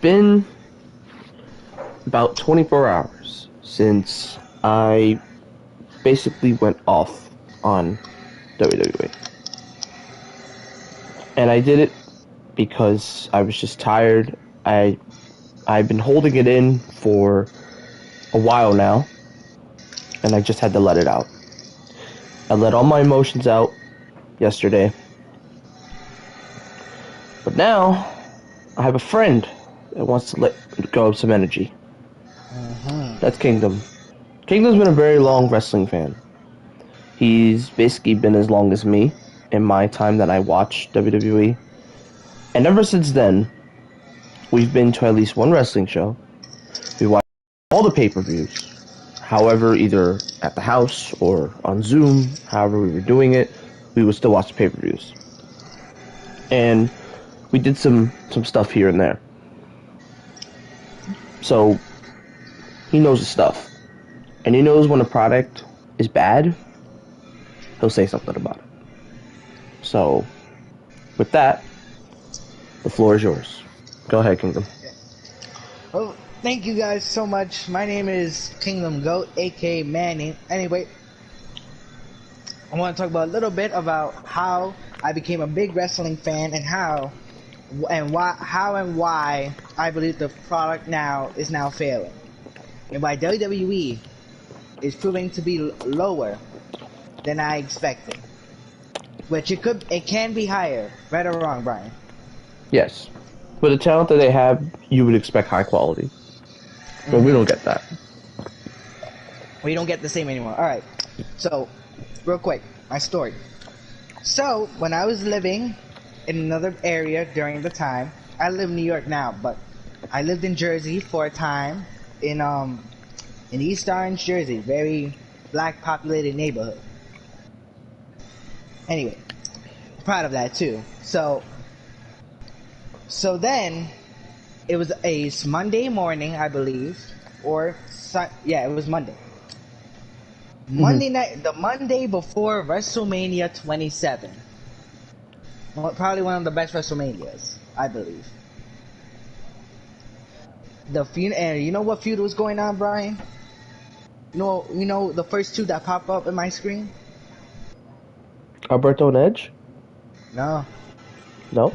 been about 24 hours since I basically went off on WWE. And I did it because I was just tired. I've been holding it in for a while now, and I just had to let it out. I let all my emotions out yesterday. But now, I have a friend that wants to let go of some energy. That's Kingdom. Kingdom's been a very long wrestling fan. He's basically been as long as me in my time that I watched WWE. And ever since then, we've been to at least one wrestling show. We watched all the pay-per-views. However, either at the house or on Zoom, however we were doing it, we would still watch the pay-per-views. And we did some stuff here and there. So, he knows the stuff. And he knows when a product is bad, he'll say something about it. So, with that, the floor is yours. Go ahead, Kingdom. Well, thank you guys so much. My name is Kingdom Goat, aka Manny. Anyway, I want to talk about a little bit about how I became a big wrestling fan and how and why I believe the product is now failing, and why WWE is proving to be lower than I expected. Which it can be higher, right or wrong, Brian? Yes. With the talent that they have, you would expect high quality. But we don't get that. We don't get the same anymore. Alright, so, real quick, my story. So, when I was living in another area during the time, I live in New York now, but I lived in Jersey for a time, in East Orange, Jersey, very black populated neighborhood. Anyway, proud of that too. So then, it was a Monday morning, I believe, or yeah, it was Monday. Monday night, the Monday before WrestleMania 27. Probably one of the best WrestleManias, I believe. The feud, and you know what feud was going on, Brian? You know the first two that pop up in my screen? Alberto and Edge? No. No?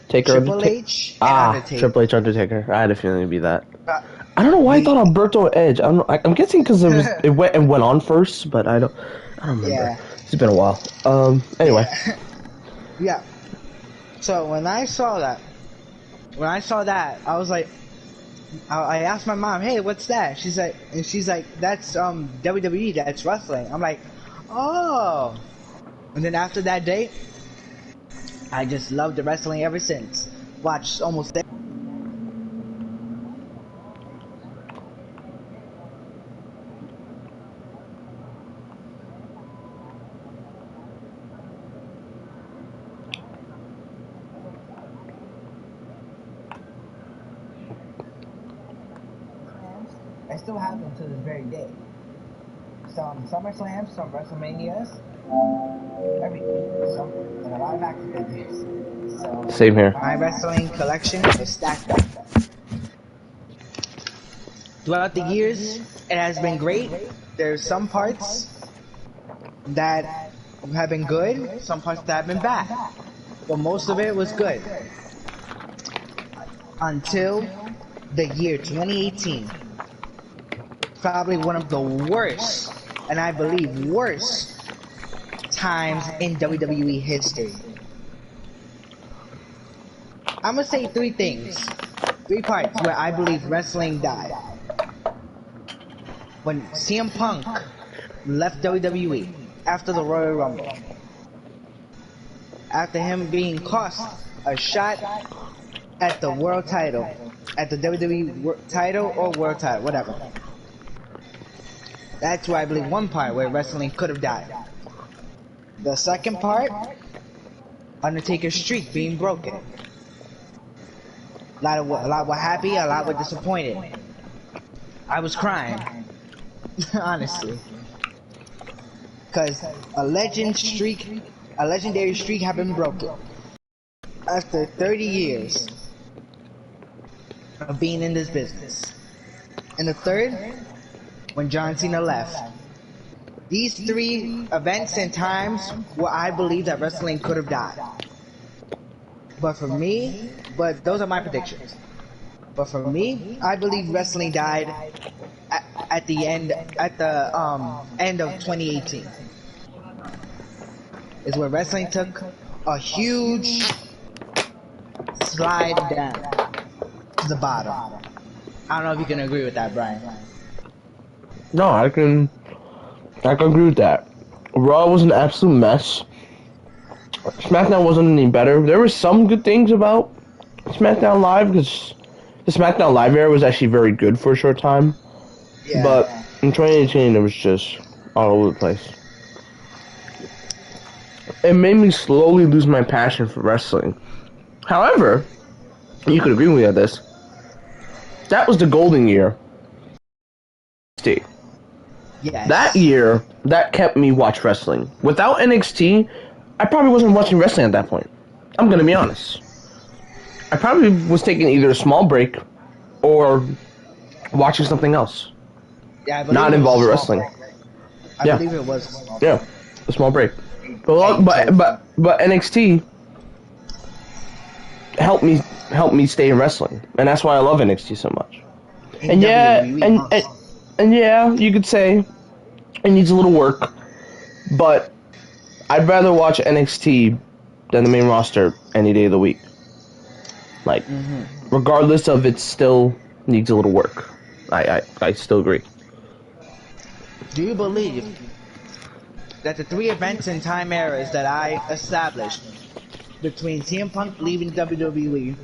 Taker Triple H and Undertaker. Triple H Undertaker. I had a feeling it'd be that. I don't know why I thought Alberto and Edge. I'm guessing because it went on first, but I don't remember. Yeah. It's been a while. Anyway. Yeah. So when I saw that, I was like, I asked my mom, "Hey, what's that?" She's like, "That's WWE. That's wrestling." I'm like, "Oh." And then after that day, I just loved the wrestling ever since. Watched almost every. I still have them to this very day. Some SummerSlams, some WrestleManias, everything. And a lot of action figures. So Same here. my wrestling collection is stacked up. Throughout the years, it has been great. There's some parts that have been good, some parts that have been bad. But most of it was good. Until the year 2018. Probably one of the worst, and I believe worst, times in WWE history. I'm gonna say three parts where I believe wrestling died. When CM Punk left WWE after the Royal Rumble, after him being cost a shot at the world title, at the WWE title or world title, whatever. That's where I believe one part where wrestling could have died. The second part, Undertaker's streak being broken. A lot were happy, a lot were disappointed. I was crying, honestly, because a legendary streak had been broken. After 30 years, of being in this business. And the third, when John Cena left. These three events and times where I believe that wrestling could have died. But those are my predictions. But for me, I believe wrestling died at the end of 2018. Is where wrestling took a huge slide down to the bottom. I don't know if you can agree with that, Brian. No, I can agree with that. Raw was an absolute mess. SmackDown wasn't any better. There were some good things about SmackDown Live, because the SmackDown Live era was actually very good for a short time. Yeah. But in 2018, it was just all over the place. It made me slowly lose my passion for wrestling. However, you could agree with me on this, that was the golden year. Yes. That year, that kept me watch wrestling. Without NXT, I probably wasn't watching wrestling at that point. I'm gonna be honest. I probably was taking either a small break or watching something else. Yeah, not involved with wrestling. I believe it was. Yeah, a small break. But NXT helped me stay in wrestling, and that's why I love NXT so much. And yeah, you could say it needs a little work, but I'd rather watch NXT than the main roster any day of the week. Like, regardless of it still needs a little work. I still agree. Do you believe that the three events and time eras that I established between CM Punk leaving WWE,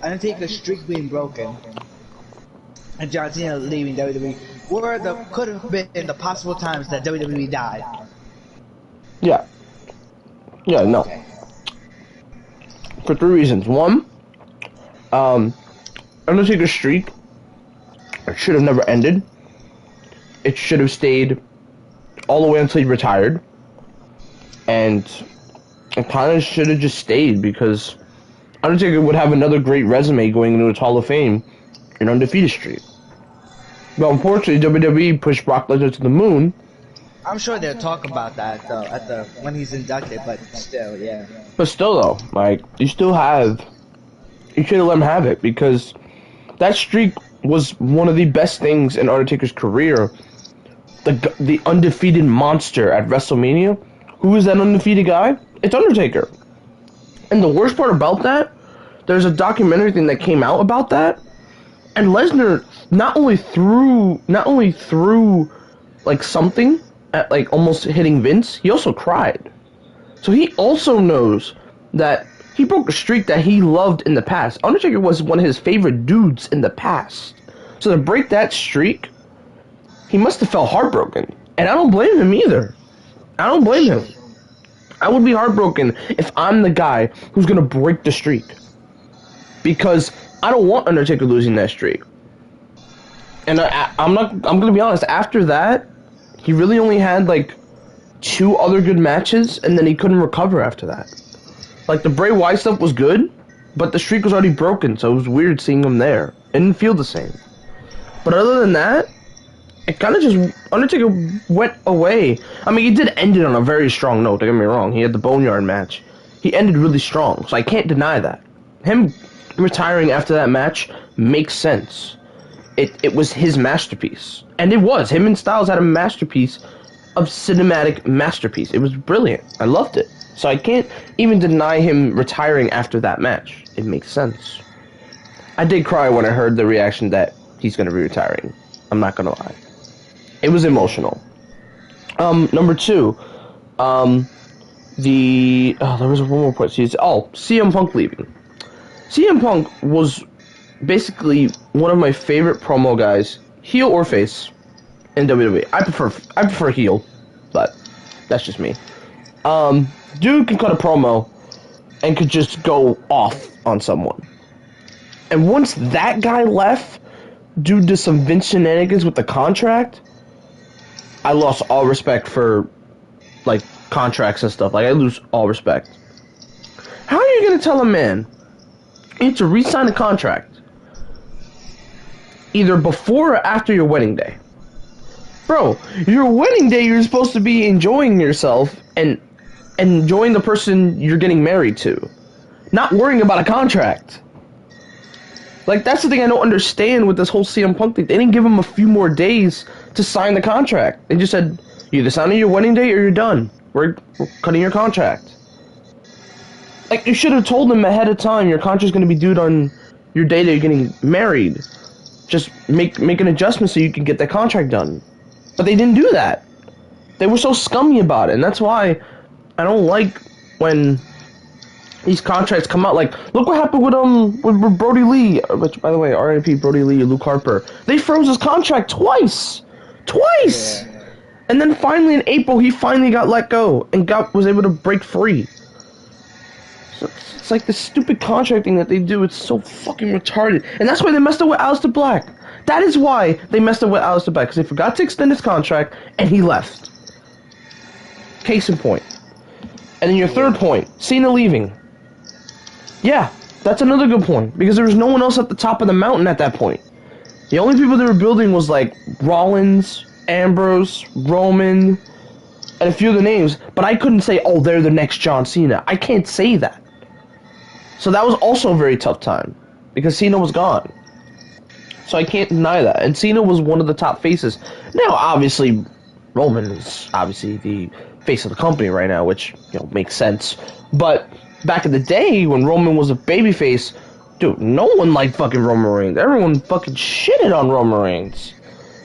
Undertaker's streak being broken, and John Cena leaving WWE could have been the possible times that WWE died? Yeah. Yeah, no. For 3 reasons. One, Undertaker's streak should have never ended. It should have stayed all the way until he retired. And it kind of should have just stayed, because Undertaker would have another great resume going into his Hall of Fame in undefeated streak. But unfortunately, WWE pushed Brock Lesnar to the moon. I'm sure they'll talk about that though when he's inducted, but still, yeah. But still, though, like, you should have let him have it, because that streak was one of the best things in Undertaker's career. The undefeated monster at WrestleMania. Who is that undefeated guy? It's Undertaker. And the worst part about that, there's a documentary thing that came out about that, and Lesnar not only threw like something at like almost hitting Vince, he also cried. So he also knows that he broke a streak that he loved in the past. Undertaker was one of his favorite dudes in the past. So to break that streak, he must have felt heartbroken. And I don't blame him either. I don't blame him. I would be heartbroken if I'm the guy who's going to break the streak. Because I don't want Undertaker losing that streak. And I'm going to be honest, after that, he really only had like 2 other good matches, and then he couldn't recover after that. Like, the Bray Wyatt stuff was good, but the streak was already broken, so it was weird seeing him there. It didn't feel the same. But other than that, it kind of just, Undertaker went away. I mean, he did end it on a very strong note, don't get me wrong. He had the Boneyard match. He ended really strong, so I can't deny that. Him retiring after that match makes sense. It was his masterpiece. And it was. Him and Styles had a masterpiece of cinematic masterpiece. It was brilliant. I loved it. So I can't even deny him retiring after that match. It makes sense. I did cry when I heard the reaction that he's going to be retiring. I'm not going to lie. It was emotional. Number 2. There was one more point. CM Punk leaving. CM Punk was basically one of my favorite promo guys, heel or face, in WWE. I prefer heel, but that's just me. Dude can cut a promo and could just go off on someone. And once that guy left, due to some Vince shenanigans with the contract, I lost all respect for, like, contracts and stuff. Like, I lose all respect. How are you gonna tell a man you need to re-sign a contract either before or after your wedding day. Bro, your wedding day, you're supposed to be enjoying yourself and enjoying the person you're getting married to, not worrying about a contract. Like, that's the thing I don't understand with this whole CM Punk thing. They didn't give him a few more days to sign the contract. They just said, you either sign on your wedding day or you're done. We're cutting your contract. Like, you should have told them ahead of time your contract's going to be due on your day that you're getting married. Just make an adjustment so you can get that contract done. But they didn't do that. They were so scummy about it, and that's why I don't like when these contracts come out. Like, look what happened with Brody Lee, which, by the way, R.I.P. Brody Lee, Luke Harper. They froze his contract twice! Yeah. And then finally in April, he finally got let go and was able to break free. So it's like this stupid contracting that they do. It's so fucking retarded. And that's why they messed up with Aleister Black. That is why they messed up with Aleister Black, because they forgot to extend his contract, and he left. Case in point. And then your third point, Cena leaving. Yeah, that's another good point, because there was no one else at the top of the mountain at that point. The only people they were building was, like, Rollins, Ambrose, Roman, and a few of the names, but I couldn't say, oh, they're the next John Cena. I can't say that. So that was also a very tough time, because Cena was gone. So I can't deny that. And Cena was one of the top faces. Now, obviously, Roman is obviously the face of the company right now, which, you know, makes sense. But back in the day, when Roman was a babyface, dude, no one liked fucking Roman Reigns. Everyone fucking shitted on Roman Reigns.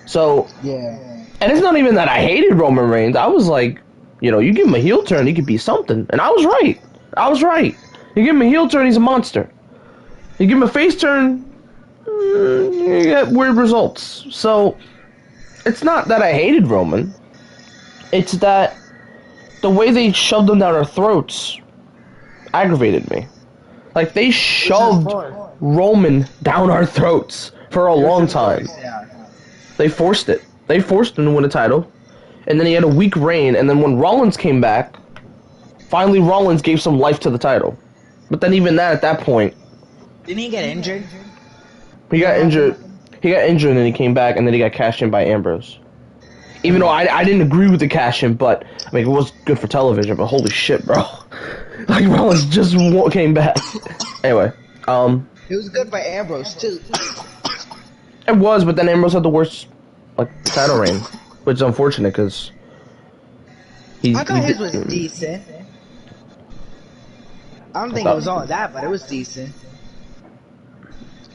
So, yeah. And it's not even that I hated Roman Reigns. I was like, you know, you give him a heel turn, he could be something. And I was right. You give him a heel turn, he's a monster. You give him a face turn, you get weird results. So, it's not that I hated Roman. It's that the way they shoved him down our throats aggravated me. Like, they shoved Roman down our throats for a long time. They forced it. They forced him to win a title. And then he had a weak reign. And then when Rollins came back, finally Rollins gave some life to the title. But then even that, at that point... Didn't he get injured? He got injured. He got injured and then he came back and then he got cashed in by Ambrose. Even though I didn't agree with the cash in, but I mean, it was good for television, but holy shit, bro. Like, Rollins just came back. Anyway, It was good by Ambrose, too. It was, but then Ambrose had the worst, like, title reign, which is unfortunate, because I thought his was decent. I don't think it was all that, but it was decent.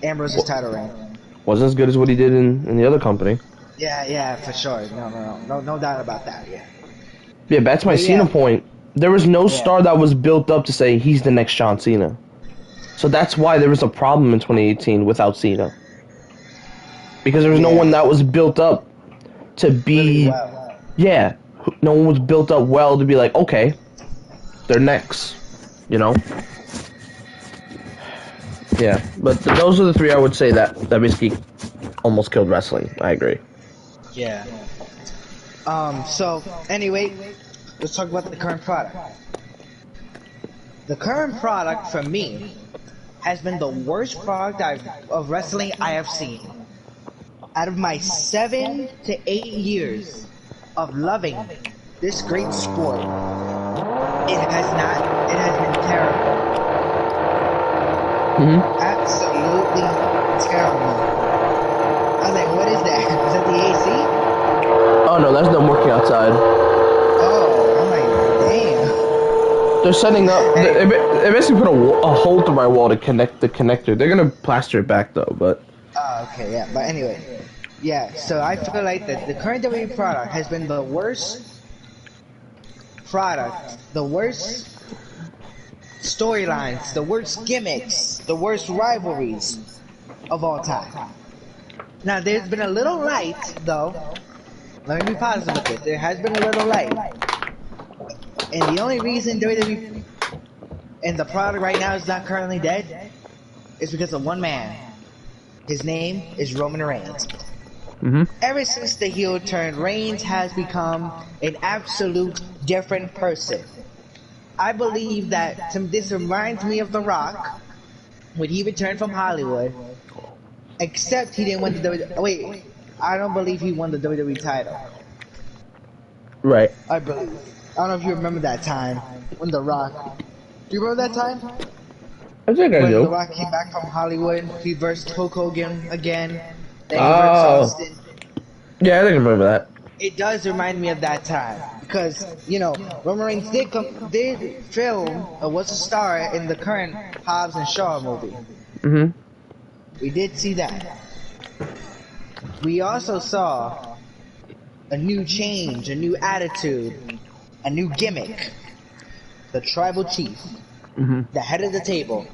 Ambrose's title reign. Wasn't as good as what he did in the other company. Yeah, for sure. No doubt about that, yeah. Yeah, that's my Cena point. There was no star that was built up to say he's the next John Cena. So that's why there was a problem in 2018 without Cena. Because there was no one that was built up to be... Really well. Yeah, no one was built up well to be like, okay, they're next, you know? Yeah, but those are the three I would say that basically almost killed wrestling. I agree. Yeah. So, anyway, let's talk about the current product. The current product, for me, has been the worst product of wrestling I have seen. Out of my 7 to 8 years of loving this great sport, it has been terrible. Absolutely terrible. I was like, what is that? Is that the AC? Oh no, that's them working outside. Oh, I'm like, damn. They're setting up. They basically put a hole through my wall to connect the connector. They're gonna plaster it back though, but. Oh, okay, yeah. But anyway, yeah. So I feel like that the current WWE product has been the worst product, the worst storylines, the worst gimmicks, the worst rivalries of all time. Now, there's been a little light, though. Let me be positive with it. There has been a little light. And the only reason WWE and the product right now is not currently dead is because of one man. His name is Roman Reigns. Ever since the heel turn, Reigns has become an absolute different person. I believe that this reminds me of The Rock when he returned from Hollywood Except he didn't win the WWE. Wait, I don't believe he won the WWE title. Right. I believe. I don't know if you remember that time when The Rock. Do you remember that time? I think I When The do. Rock came back from Hollywood, he versed Hulk Hogan again. Then he versed Oh. Austin. Yeah, I think I remember that. It does remind me of that time because Roman Reigns did film or was a star in the current Hobbs and Shaw movie. Mm-hmm. We did see that. We also saw a new change, a new attitude, a new gimmick. The Tribal Chief, the head of the table.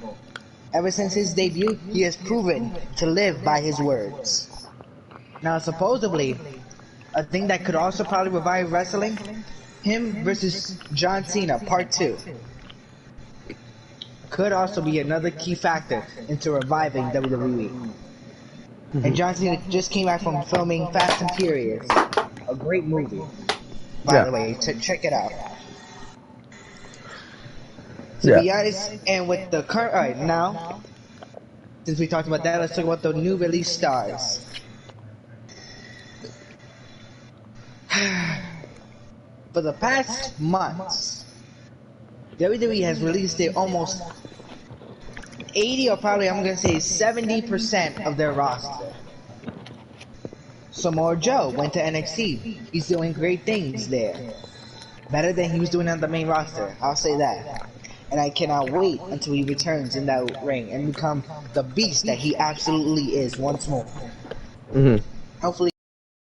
Ever since his debut, he has proven to live by his words. Now, supposedly, a thing that could also probably revive wrestling, him versus John Cena, Part 2. Could also be another key factor into reviving WWE. And John Cena just came back from filming Fast and Furious, a great movie. By the way, check it out. To be honest, and with the current, alright, now, since we talked about that, let's talk about the new release stars. For the past months, WWE has released their almost 80 or probably I'm gonna say 70% of their roster. Samoa Joe went to NXT. He's doing great things there. Better than he was doing on the main roster, I'll say that. And I cannot wait until he returns in that ring and become the beast that he absolutely is once more. Hopefully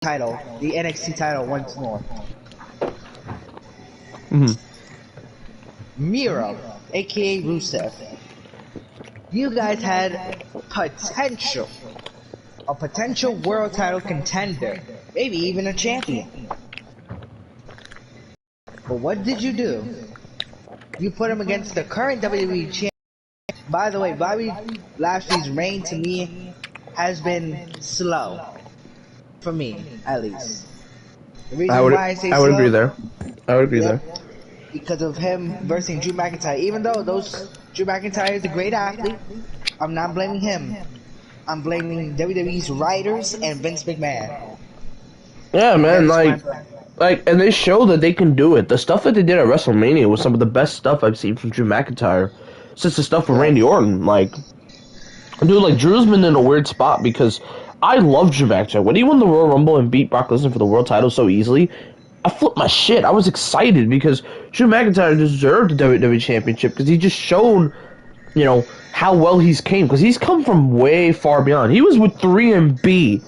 the NXT title once more. Miro, aka Rusev. You guys had potential. A potential world title contender. Maybe even a champion. But what did you do? You put him against the current WWE champion. By the way, Bobby Lashley's reign to me has been slow. For me, at least. The reason why I say I would agree there. I would agree there. Because of him versus Drew McIntyre. Even though Drew McIntyre is a great athlete, I'm not blaming him. I'm blaming WWE's writers and Vince McMahon. Yeah, man, and they show that they can do it. The stuff that they did at WrestleMania was some of the best stuff I've seen from Drew McIntyre since the stuff with Randy Orton. Drew's been in a weird spot because I love Drew McIntyre. When he won the Royal Rumble and beat Brock Lesnar for the world title so easily, I flipped my shit. I was excited because Drew McIntyre deserved the WWE Championship because he just showed, how well he's came. Because he's come from way far beyond. He was with 3MB,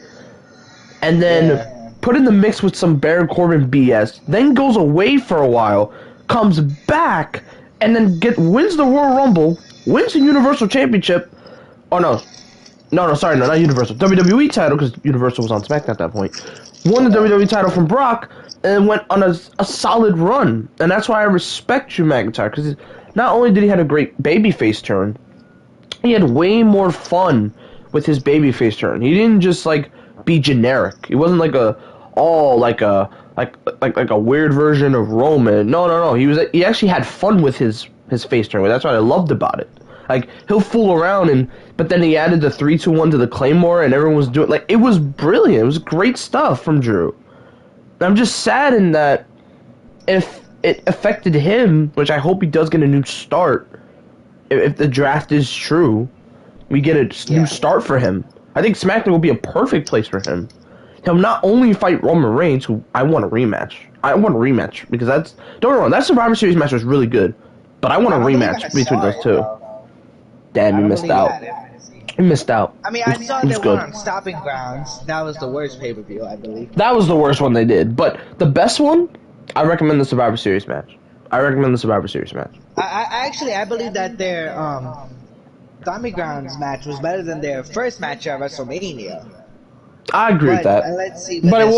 and then put in the mix with some Baron Corbin BS. Then goes away for a while, comes back, and then wins the Royal Rumble, wins the Universal Championship. Oh no, not Universal. WWE title because Universal was on SmackDown at that point. Won the WWE title from Brock and went on a solid run. And that's why I respect Drew McIntyre because not only did he have a great babyface turn, he had way more fun with his babyface turn. He didn't just be generic. He wasn't like a weird version of Roman. No. He actually had fun with his face turn. That's what I loved about it. He'll fool around but then he added the 3-2-1 to the Claymore and everyone was doing it was brilliant. It was great stuff from Drew. I'm just saddened that if it affected him, which I hope he does get a new start, if the draft is true, we get a new start for him. I think SmackDown will be a perfect place for him. He'll not only fight Roman Reigns, who I want a rematch. Because don't get me wrong, that Survivor Series match was really good, but I want a rematch between those two. Damn, you missed out. You missed out. I mean, I saw that one on Stopping Grounds. That was the worst pay-per-view, I believe. That was the worst one they did. But the best one, I recommend the Survivor Series match. I believe that their Stomping Grounds match was better than their first match at WrestleMania. I agree with that. Let's see. But it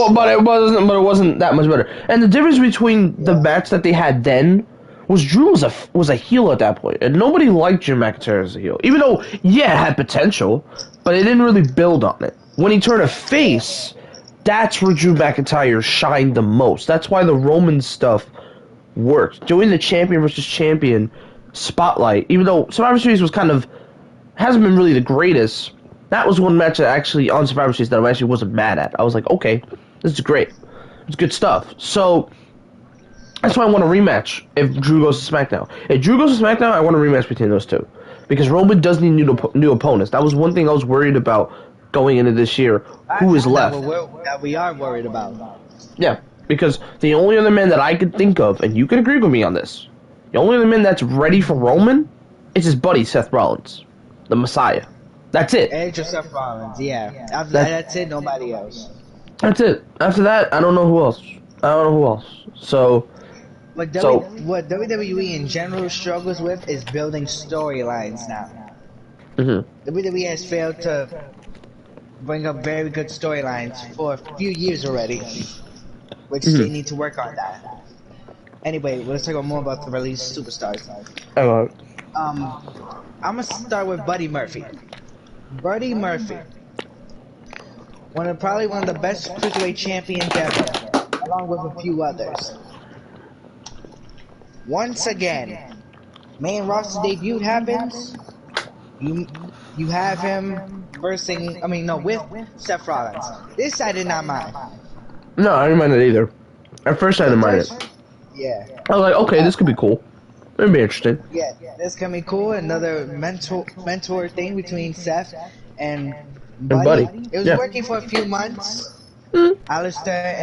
wasn't that much better. And the difference between the match that they had then was Drew was a heel at that point, and nobody liked Drew McIntyre as a heel. Even though, it had potential, but it didn't really build on it. When he turned a face, that's where Drew McIntyre shined the most. That's why the Roman stuff worked. Doing the champion versus champion spotlight, even though Survivor Series hasn't been really the greatest, that was one match that actually on Survivor Series that I actually wasn't mad at. I was like, okay, this is great. It's good stuff. So that's why I want a rematch if Drew goes to SmackDown. If Drew goes to SmackDown, I want a rematch between those two. Because Roman does need new opponents. That was one thing I was worried about going into this year. Who is left? That we are worried about. Yeah, because the only other man that I could think of, and you can agree with me on this, the only other man that's ready for Roman is his buddy Seth Rollins, the Messiah. That's it. And just Seth Rollins, yeah. After that's it, nobody else. That's it. After that, I don't know who else. So... What WWE in general struggles with is building storylines now. WWE has failed to bring up very good storylines for a few years already, which they need to work on that. Anyway, let's talk more about the released superstars. I'm gonna start with Buddy Murphy. Buddy Murphy, probably one of the best cruiserweight champions ever, along with a few others. Once again, main roster debut happens. You have him with Seth Rollins. This I did not mind. No, I didn't mind it either. At first, I didn't mind it. Yeah. I was like, okay, this could be cool. It'd be interesting. Yeah, this can be cool. Another mentor thing between Seth and Buddy. It was working for a few months. Alistair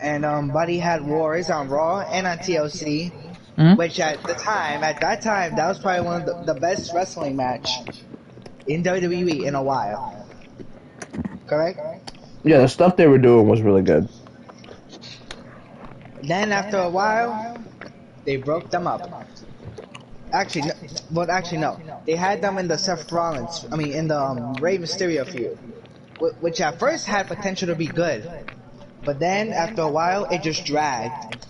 and Buddy had wars on Raw and on TLC, which at that time, that was probably one of the best wrestling match in WWE in a while. Correct? Yeah, the stuff they were doing was really good. Then after a while, they broke them up. Actually, no. They had them in the in the Rey Mysterio feud, which at first had potential to be good. But then, after a while, it just dragged.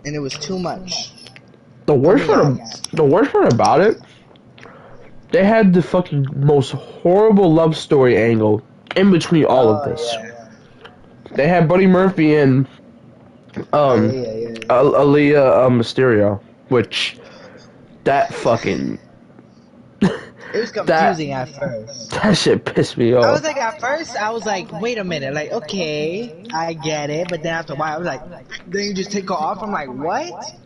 And it was too much. The worst part about it, they had the fucking most horrible love story angle in between all of this. Yeah. They had Buddy Murphy and Aaliyah Mysterio, which that fucking... It was confusing at first. That shit pissed me off. I was like, at first, I was like, wait a minute, like, okay, I get it, but then after a while, I was like, then you just take her off. I'm like, what?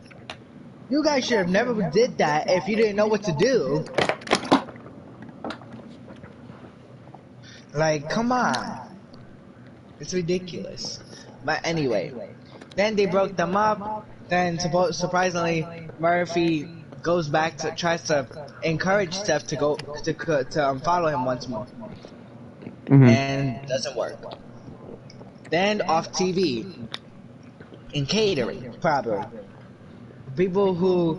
You guys should have never did that if you didn't know what to do. Like, come on. It's ridiculous. But anyway, then they broke them up. Then surprisingly, Murphy goes back to tries to encourage Steph to go to follow him once more, and doesn't work. Then off TV, in catering, probably people who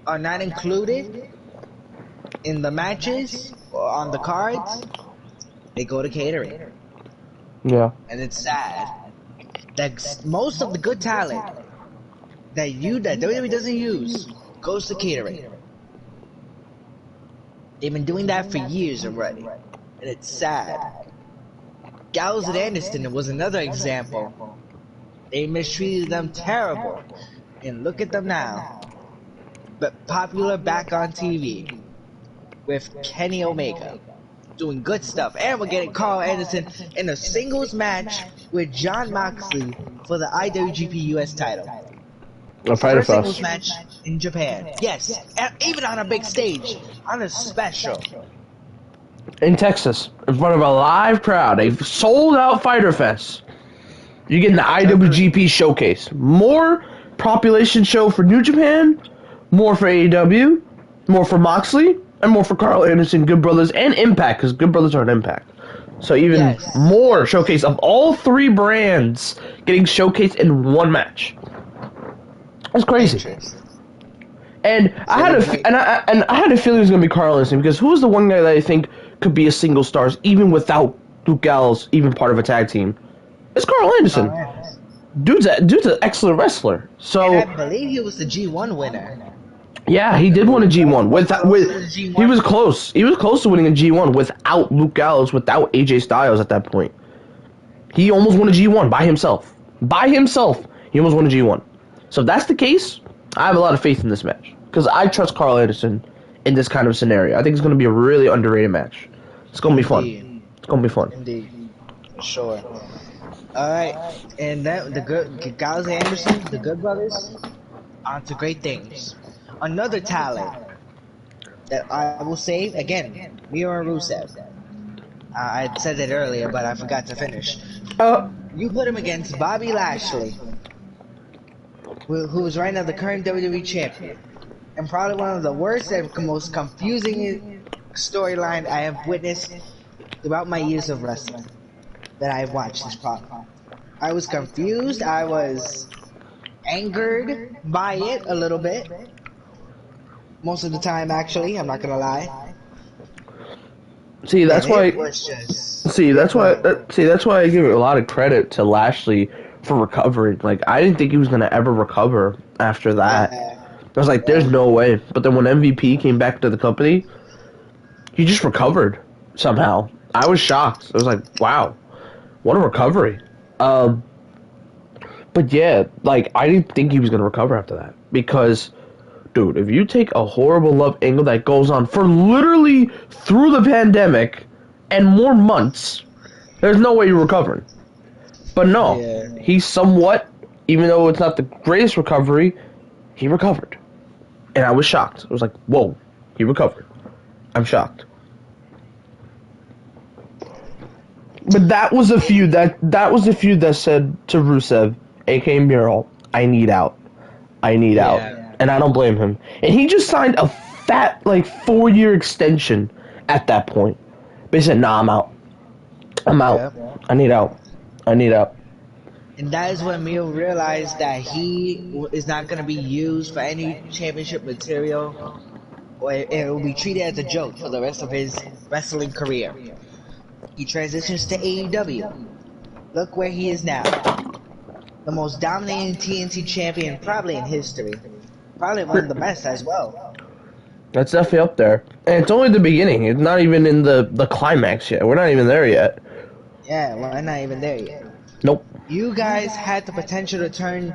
are not included in the matches or on the cards, they go to catering. Yeah, and it's sad that most of the good talent that WWE doesn't use goes to catering. They've been doing that for years already, and it's sad. Gallows and Anderson was another example. They mistreated them terrible, and look at them now. But popular back on TV with Kenny Omega, doing good stuff, and we're getting Carl Anderson in a singles match with Jon Moxley for the IWGP US title. First singles match in Japan. Yes, even on a big stage, on a special. In Texas, in front of a live crowd, a sold-out Fyter Fest. You get an IWGP showcase. More population show for New Japan, more for AEW, more for Moxley, and more for Carl Anderson, Good Brothers, and Impact, because Good Brothers are an Impact. So even more showcase of all three brands getting showcased in one match. That's crazy. And I had a feeling it was gonna be Carl Anderson, because who's the one guy that I think could be a single stars even without Luke Gallows even part of a tag team? It's Carl Anderson. Dude's an excellent wrestler. So and I believe he was the G1 winner. Yeah, he did win a G1. He was close. He was close to winning a G1 without Luke Gallows, without AJ Styles at that point. He almost won a G1 by himself. He almost won a G1. So if that's the case, I have a lot of faith in this match, because I trust Carl Anderson in this kind of scenario. I think it's going to be a really underrated match. It's gonna be fun. Indeed. It's gonna be fun. Indeed. For sure. Alright. And then the good Giles Anderson, the Good Brothers, on to great things. Another talent that I will say again, Miro and Rusev. I said it earlier, but I forgot to finish. You put him against Bobby Lashley, who is right now the current WWE champion, and probably one of the worst and most confusing storyline I have witnessed throughout my years of wrestling that I have watched this product. I was confused. I was angered by it a little bit. Most of the time, actually, I'm not gonna lie. See, that's And why. it was just. See, Yeah, that's go why. ahead. That's why I give a lot of credit to Lashley for recovering. Like, I didn't think he was gonna ever recover after that. Yeah, I was like, "There's yeah, no way." But then when MVP came back to the company, he just recovered somehow. I was shocked. I was like, "Wow, what a recovery!" Um, but yeah, like I didn't think he was gonna recover after that because, dude, if you take a horrible love angle that goes on for literally through the pandemic and more months, there's no way you're recovering. But no, yeah. he somewhat, even though it's not the greatest recovery, he recovered. And I was shocked. I was like, whoa, he recovered. I'm shocked. But that was a feud that said to Rusev, aka Miro, I need out. I need out. Yeah. And I don't blame him. And he just signed a fat, like, 4-year extension at that point. But he said, nah, I'm out. I'm out. Yeah. I need out. I need out. And that is when Mio realized that he is not going to be used for any championship material, or it will be treated as a joke for the rest of his wrestling career. He transitions to AEW. Look where he is now. The most dominating TNT champion probably in history. Probably one of the best as well. That's definitely up there. And it's only the beginning. It's not even in the climax yet. We're not even there yet. Yeah, well, I'm not even there yet. Nope. You guys had the potential to turn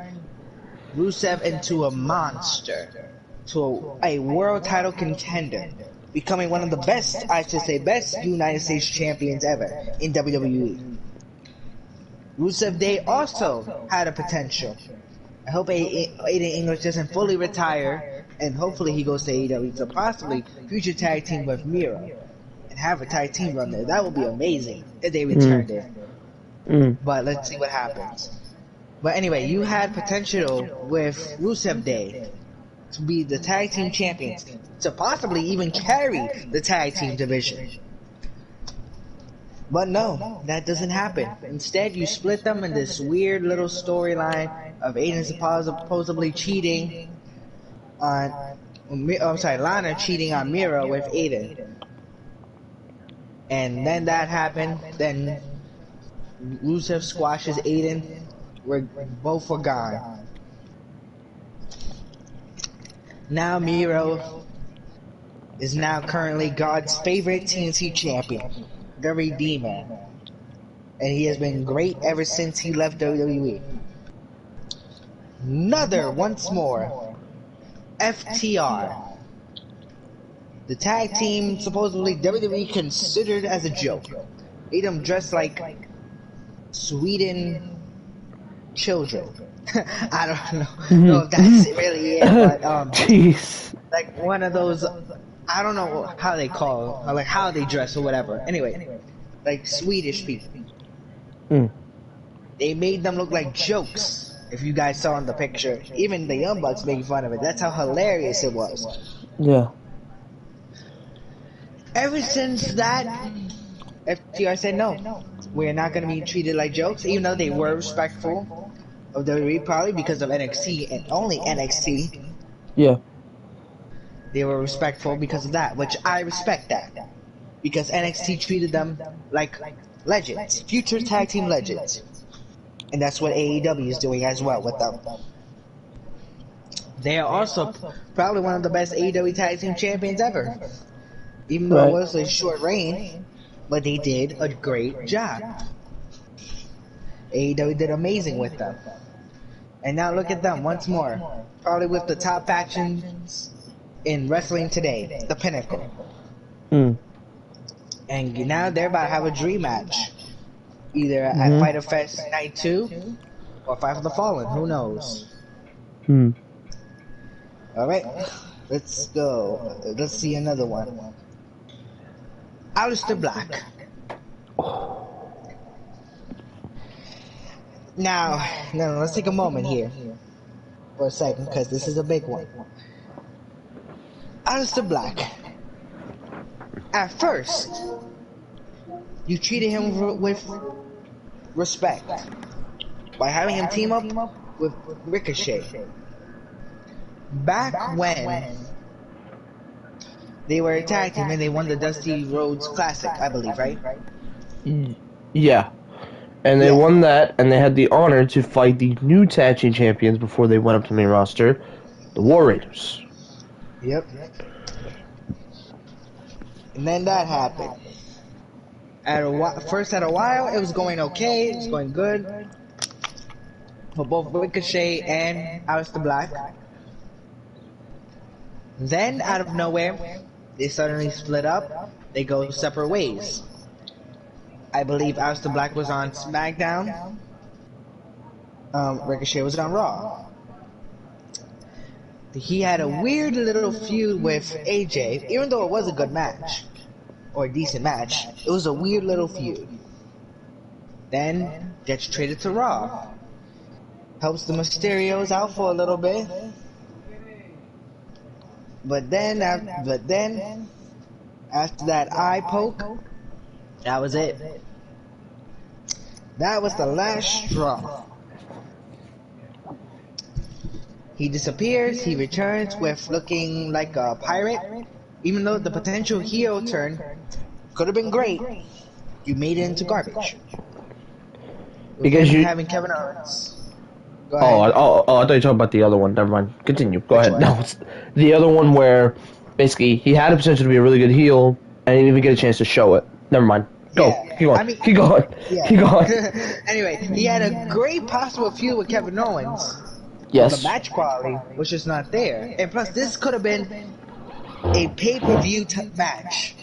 Rusev into a monster, to a world title contender, becoming one of the best, I should say, best United States champions ever in WWE. Rusev Day also had a potential. I hope Aiden English doesn't fully retire, and hopefully he goes to AEW to possibly future tag team with Miro and have a tag team run there. That would be amazing if they returned it. But let's see what happens. But anyway, you had potential with Rusev Day to be the tag team champions, to possibly even carry the tag team division. But no, that doesn't happen. Instead, you split them in this weird little storyline of Aiden supposedly cheating on, Lana cheating on Miro with Aiden. And then that happened, then Rusev squashes Aiden, both were gone. Now Miro is now currently God's favorite TNT champion, the Redeemer. And he has been great ever since he left WWE. Once more, FTR. The tag team supposedly WWE considered as a joke. Made them dressed like Sweden children. I don't know if that's really it, but Jeez. like one of those, I don't know how they call, or like how they dress or whatever. Anyway, like Swedish people. They made them look like jokes. If you guys saw in the picture, even the Young Bucks made fun of it. That's how hilarious it was. Yeah. Ever since that, FTR said no. We're not going to be treated like jokes, even though they were respectful of WWE, probably because of NXT and only NXT. Yeah. They were respectful because of that, which I respect that. Because NXT treated them like legends, future tag team legends. And that's what AEW is doing as well with them. They are also probably one of the best AEW tag team champions ever. Even though it was a short reign, but they did a great job. AEW did amazing with them. And now look at them once more. Probably with the top factions in wrestling today, the Pinnacle. And now they're about to have a dream match, either at Mm-hmm. Fyter Fest Night 2 or Fight for the Fallen. Who knows? Hmm. All right, let's go. Let's see another one. Aleister Black. Now, no, let's take a moment here for a second because this is a big one. Aleister Black. At first, you treated him with respect by having him team up with Ricochet. Back when they were a tag team and they won the Dusty Rhodes Classic, I believe, right? Yeah. And they won that, and they had the honor to fight the new tag team champions before they went up to the main roster, the War Raiders. Yep. And then that happened. First, at a while, it was going okay, it was going good for both Ricochet and Aleister Black. Then, out of nowhere, they suddenly split up. They go separate ways. I believe Aleister Black was on SmackDown. Ricochet was on Raw. He had a weird little feud with AJ, even though it was a good match, or a decent match. It was a weird little feud. Then gets traded to Raw. Helps the Mysterios out for a little bit. But then after that eye poke, that was it. That was the last straw. He disappears, he returns with looking like a pirate. Even though the potential heel turn could have been great, you made it into garbage. Because you having Kevin Owens. I thought you were talking about the other one. Never mind. Continue. Go ahead. No, it's the other one where basically he had a potential to be a really good heel and he didn't even get a chance to show it. Never mind. Go. Yeah. Keep going. Keep going. Yeah. Keep going. Anyway, he had a great possible feud with Kevin Owens. Yes. The match quality was just not there. And plus, this could have been a pay-per-view match.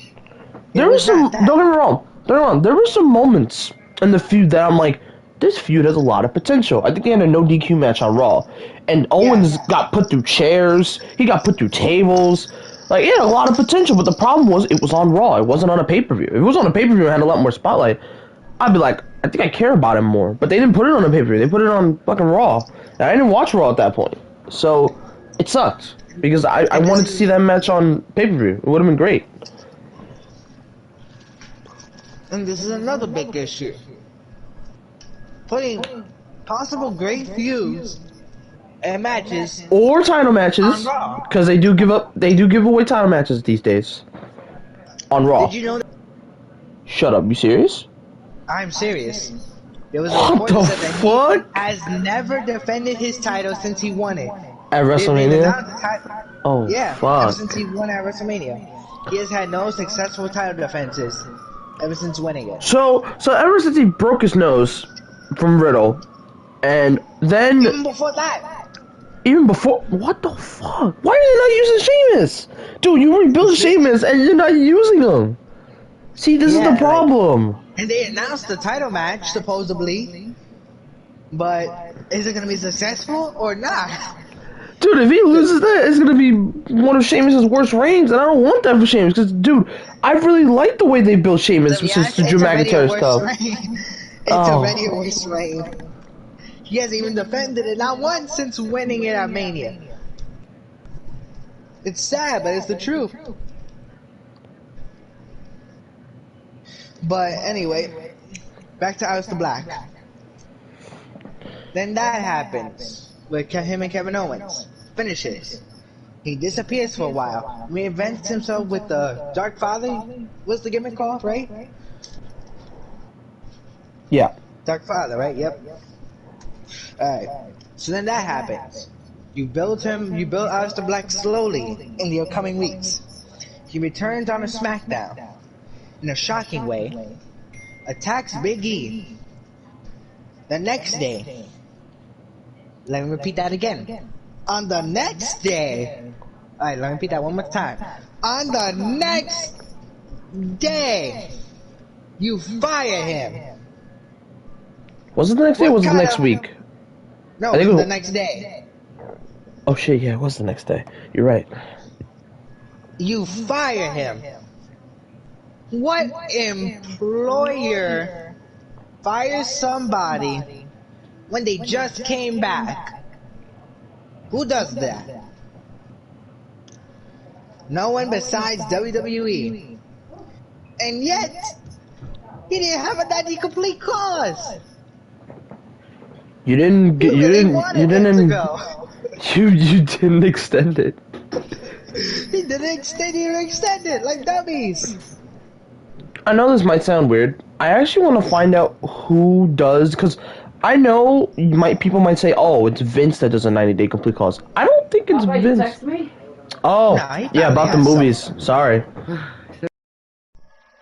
There was some. Don't get me wrong. There were some moments in the feud that I'm like, this feud has a lot of potential. I think they had a no DQ match on Raw, and Owens got put through chairs. He got put through tables. Like, it had a lot of potential, but the problem was it was on Raw. It wasn't on a pay-per-view. If it was on a pay-per-view and had a lot more spotlight, I'd be like, I think I care about him more. But they didn't put it on a pay-per-view. They put it on fucking Raw. And I didn't watch Raw at that point. So, it sucked. Because I wanted to see that match on pay-per-view. It would have been great. And this is another big issue. Putting possible great feuds and matches or title matches, because they do give away title matches these days on Raw. Did you know that? Shut up! You serious? I'm serious. There was What report the that said that fuck? he has never defended his title since he won it. At WrestleMania? Oh, yeah, fuck. ever since he won at WrestleMania, he has had no successful title defenses ever since winning it. So ever since he broke his nose from Riddle, and then Even before that. even before, what the fuck? Why are they not using Sheamus? Dude, you rebuilt Sheamus and you're not using him. See, this is the problem. And they announced the title match, supposedly. But is it going to be successful or not? Dude, if he loses that, it's going to be one of Sheamus' worst reigns, and I don't want that for Sheamus, because, dude, I really like the way they built Sheamus, since the Drew McIntyre stuff. It's already a worst reign. He hasn't even defended it, not once, since winning it at Mania. It's sad, but it's the truth. But anyway, back to Aleister Black. Then that happens with him and Kevin Owens. Finishes. He disappears for a while. Reinvents himself with the Dark Father. What's the gimmick called, right? Yeah. Dark Father, right? Yep. Alright. So then that happens. You build Aleister Black slowly in the coming weeks. He returns on a SmackDown in a shocking way. Attacks Big E. The next day. Let me repeat that again. On the next day. Alright, let me repeat that one more time. On the next day, you fire him. Was it the next day or was it the next week? No, I think it it was was the next day. Oh shit, yeah, it was the next day. You're right. You fire him. What employer fires somebody when they just came back? Who does that? No one besides WWE. And yet, he didn't have a 90 complete clause. You didn't get. You didn't extend it. He didn't extend it like dummies. I know this might sound weird. I actually want to find out who does, because I know people might say, "Oh, it's Vince that does a 90-day complete clause." I don't think it's Vince. You text me? Oh, no, yeah, about the movies. Sorry.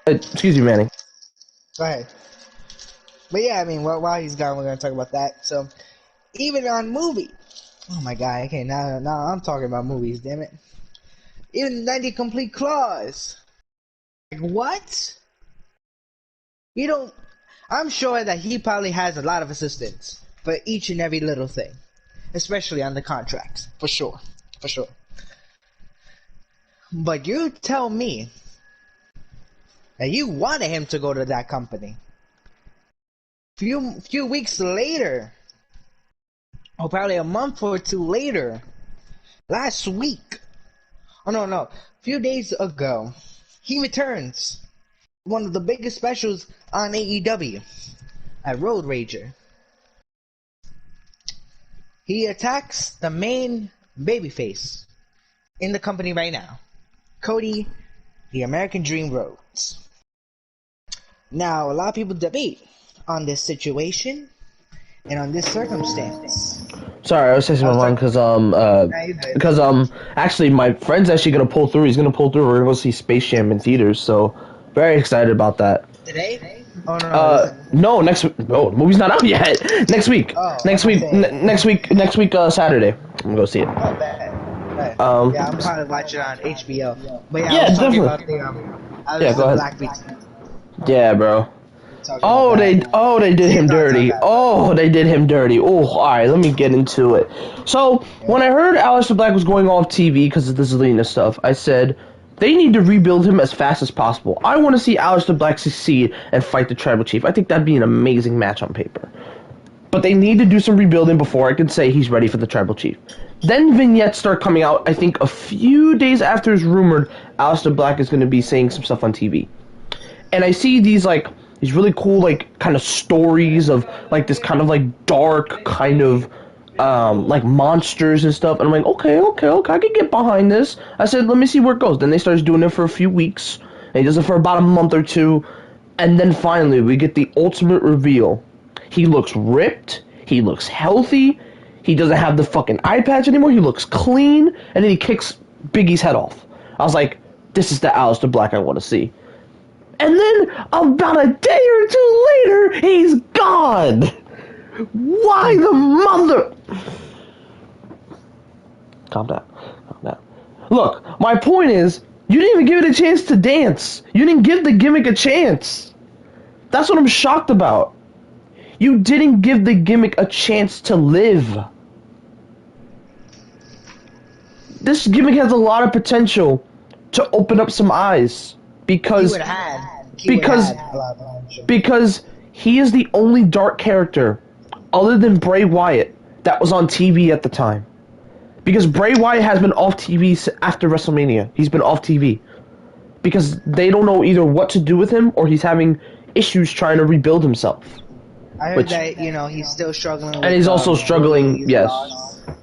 Excuse you, Manny. Go ahead. But yeah, I mean, while he's gone, we're gonna talk about that. So, even on movie. Oh my god, okay, now I'm talking about movies, damn it. Even 90 complete clause. Like, what? You don't... I'm sure that he probably has a lot of assistants for each and every little thing. Especially on the contracts. For sure. For sure. But you tell me that you wanted him to go to that company. Few weeks later, or probably a month or two later, last week, a few days ago, he returns. One of the biggest specials on AEW at Road Rager. He attacks the main babyface in the company right now, Cody, the American Dream Rhodes. Now, a lot of people debate on this situation and on this circumstance. Sorry, I was texting my mom because actually my friend's actually gonna pull through. He's gonna pull through. We're gonna go see Space Jam in theaters, so very excited about that. Today? Oh no. No, next week. Oh, the movie's not out yet. Next week. Oh, next week. Next week. Saturday. I'm gonna go see it. Oh, bad. Yeah, I'm probably watching on HBO. But yeah, yeah, definitely. About the, go ahead. Black Beats. Yeah, bro. They did him dirty. Oh, they did him dirty. Oh, alright, let me get into it. So, when I heard Aleister Black was going off TV because of the Zelina stuff, I said, they need to rebuild him as fast as possible. I want to see Aleister Black succeed and fight the Tribal Chief. I think that'd be an amazing match on paper. But they need to do some rebuilding before I can say he's ready for the Tribal Chief. Then vignettes start coming out, I think a few days after it's rumored Aleister Black is going to be saying some stuff on TV. And I see these really cool, kind of stories of, this kind of, dark kind of, monsters and stuff. And I'm like, okay, I can get behind this. I said, let me see where it goes. Then they started doing it for a few weeks. And he does it for about a month or two. And then finally, we get the ultimate reveal. He looks ripped. He looks healthy. He doesn't have the fucking eye patch anymore. He looks clean. And then he kicks Biggie's head off. I was like, this is the Aleister Black I want to see. And then, about a day or two later, he's gone! Why the mother... Calm down. Look, my point is, you didn't even give it a chance to dance. You didn't give the gimmick a chance. That's what I'm shocked about. You didn't give the gimmick a chance to live. This gimmick has a lot of potential to open up some eyes. Because he is the only dark character other than Bray Wyatt that was on TV at the time. Because Bray Wyatt has been off TV after WrestleMania. He's been off TV. Because they don't know either what to do with him or he's having issues trying to rebuild himself. I heard that, he's still struggling with... And he's also struggling, yes.